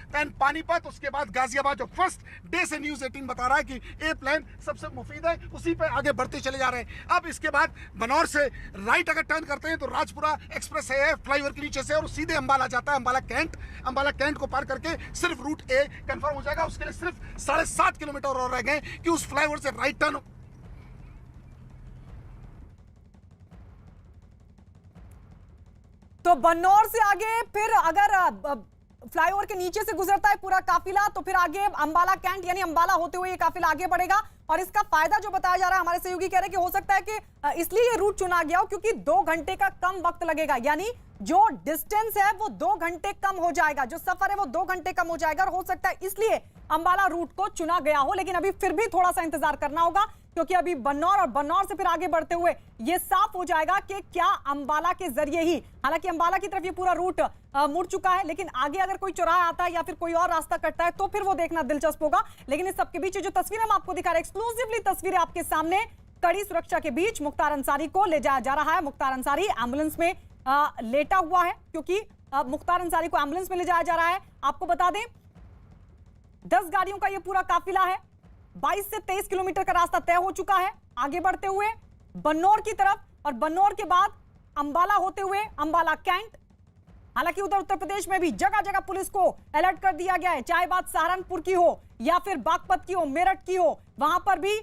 पानीपत, उसके बाद गाजियाबाद। जो फर्स्ट डे से न्यूज 18 बता रहा है कि ए प्लान सबसे मुफीद है, उसी पे आगे बढ़ते चले जा रहे हैं। अब इसके बाद बनौर से राइट अगर टर्न करते हैं तो राजपुरा एक्सप्रेस है फ्लाईओवर के नीचे से, और सीधे अंबाला जाता है। अंबाला कैंट को पार करके सिर्फ रूट ए कंफर्म हो जाएगा। उसके लिए सिर्फ 7.5 किलोमीटर और रह गए कि उस फ्लाईओवर से राइट टर्न। तो बन्नौर से आगे फिर अगर फ्लाईओवर के नीचे से गुजरता है पूरा काफिला, तो फिर आगे अंबाला कैंट यानी अंबाला होते हुए ये काफिला आगे बढ़ेगा। और इसका फायदा जो बताया जा रहा है, हमारे सहयोगी कह रहे हैं कि हो सकता है कि इसलिए ये रूट चुना गया हो क्योंकि 2 घंटे का कम वक्त लगेगा, यानी जो डिस्टेंस है वो 2 घंटे कम हो जाएगा, जो सफर है वो 2 घंटे कम हो जाएगा। और हो सकता है इसलिए अंबाला रूट को चुना गया हो, लेकिन अभी फिर भी थोड़ा सा इंतजार करना होगा, क्योंकि अभी बन्नौर और बन्नौर से फिर आगे बढ़ते हुए ये साफ हो जाएगा कि क्या अंबाला के जरिए ही, हालांकि अंबाला की तरफ ये पूरा रूट मुड़ चुका है, लेकिन आगे अगर कोई चौराहा आता है या फिर कोई और रास्ता कटता है तो फिर वो देखना दिलचस्प होगा। लेकिन इस सबके बीच जो तस्वीर हम आपको दिखा रहे हैं, एक्सक्लूसिवली तस्वीरें आपके सामने, कड़ी सुरक्षा के बीच मुख्तार अंसारी को ले जाया जा रहा है। मुख्तार अंसारी एम्बुलेंस में लेटा हुआ है, क्योंकि मुख्तार अंसारी को एम्बुलेंस में ले जाया जा रहा है। आपको बता दें 10 गाड़ियों का ये पूरा काफिला है, 22 से 23 किलोमीटर का रास्ता तय हो चुका है आगे बढ़ते हुए बन्नौर की तरफ, और बन्नौर के बाद अंबाला होते हुए अंबाला कैंट। हालांकि उधर उत्तर प्रदेश में भी जगह जगह पुलिस को अलर्ट कर दिया गया है, चाहे बात सहारनपुर की हो या फिर बागपत की हो, मेरठ की हो, वहां पर भी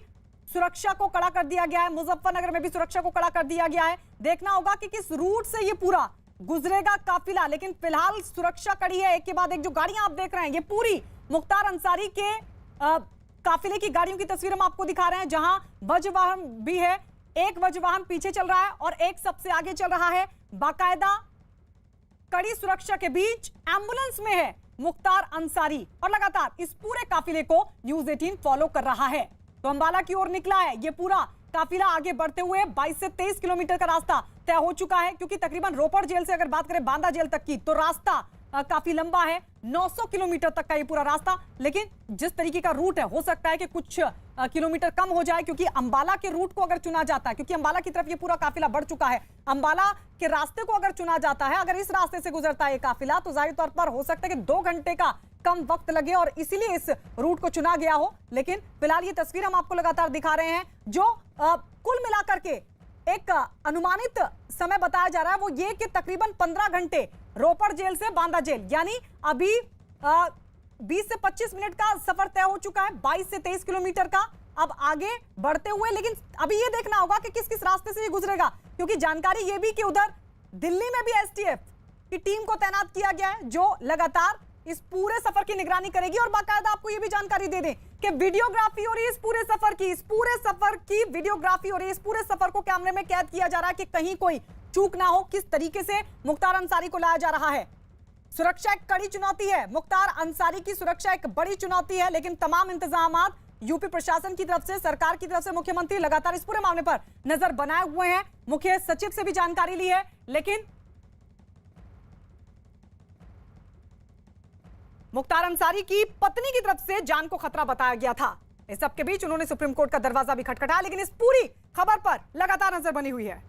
सुरक्षा को कड़ा कर दिया गया है। मुजफ्फरनगर में भी सुरक्षा को कड़ा कर दिया गया है। देखना होगा कि किस रूट से ये पूरा गुजरेगा काफिला, लेकिन फिलहाल सुरक्षा कड़ी है। एक के बाद एक जो गाड़ियां आप देख रहे हैं, ये पूरी मुख्तार अंसारी के काफिले की गाड़ियों की तस्वीर हम आपको दिखा रहे हैं, जहां वज्रवाहन भी है, एक वज्रवाहन पीछे चल रहा है और एक सबसे आगे चल रहा है। बाकायदा कड़ी सुरक्षा के बीच एम्बुलेंस में है मुख्तार अंसारी, और लगातार इस पूरे काफिले को न्यूज 18 फॉलो कर रहा है। तो अंबाला की ओर निकला है ये पूरा काफिला आगे बढ़ते हुए 22 से 23 किलोमीटर का रास्ता तय हो चुका है, क्योंकि तकरीबन रोपड़ जेल से अगर बात करें बांदा जेल तक की तो रास्ता काफी लंबा है, 900 किलोमीटर तक का ये पूरा रास्ता। लेकिन जिस तरीके का रूट है, हो सकता है कि कुछ किलोमीटर कम हो जाए, क्योंकि अंबाला के रूट को अगर चुना जाता है, क्योंकि अंबाला की तरफ ये पूरा काफिला बढ़ चुका है, अंबाला के रास्ते को अगर चुना जाता है, अगर इस रास्ते से गुजरता है ये काफिला, तो जाहिर तौर पर हो सकता है कि 2 घंटे का कम वक्त लगे और इसीलिए इस रूट को चुना गया हो। लेकिन फिलहाल ये तस्वीर हम आपको लगातार दिखा रहे हैं, जो कुल मिलाकर के एक अनुमानित समय बताया जा रहा है वो ये कि तकरीबन 15 घंटे रोपड़ जेल से बांदा जेल, यानी अभी 20 से 25 मिनट का सफर तय हो चुका है, 22 से 23 किलोमीटर का। अब आगे बढ़ते हुए, लेकिन अभी ये देखना होगा कि किस किस रास्ते से ये गुजरेगा, क्योंकि जानकारी ये भी कि उधर दिल्ली में भी एसटीएफ की टीम को तैनात किया गया है, जो लगातार इस पूरे सफर की निगरानी करेगी। और बाकायदा आपको ये भी जानकारी दे दें कि वीडियोग्राफी हो रही है इस पूरे सफर की वीडियोग्राफी हो रही है, इस पूरे सफर को कैमरे में कैद किया जा रहा है कि कहीं कोई चूक ना हो, किस तरीके से मुख्तार अंसारी को लाया जा रहा है। सुरक्षा एक कड़ी चुनौती है, मुख्तार अंसारी की सुरक्षा एक बड़ी चुनौती है, लेकिन तमाम इंतजामात यूपी प्रशासन की तरफ से, सरकार की तरफ से, मुख्यमंत्री लगातार इस पूरे मामले पर नजर बनाए हुए हैं। मुख्य सचिव से भी जानकारी ली है, लेकिन मुख्तार अंसारी की पत्नी की तरफ से जान को खतरा बताया गया था। इस सबके बीच उन्होंने सुप्रीम कोर्ट का दरवाजा भी खटखटाया, लेकिन इस पूरी खबर पर लगातार नजर बनी हुई है।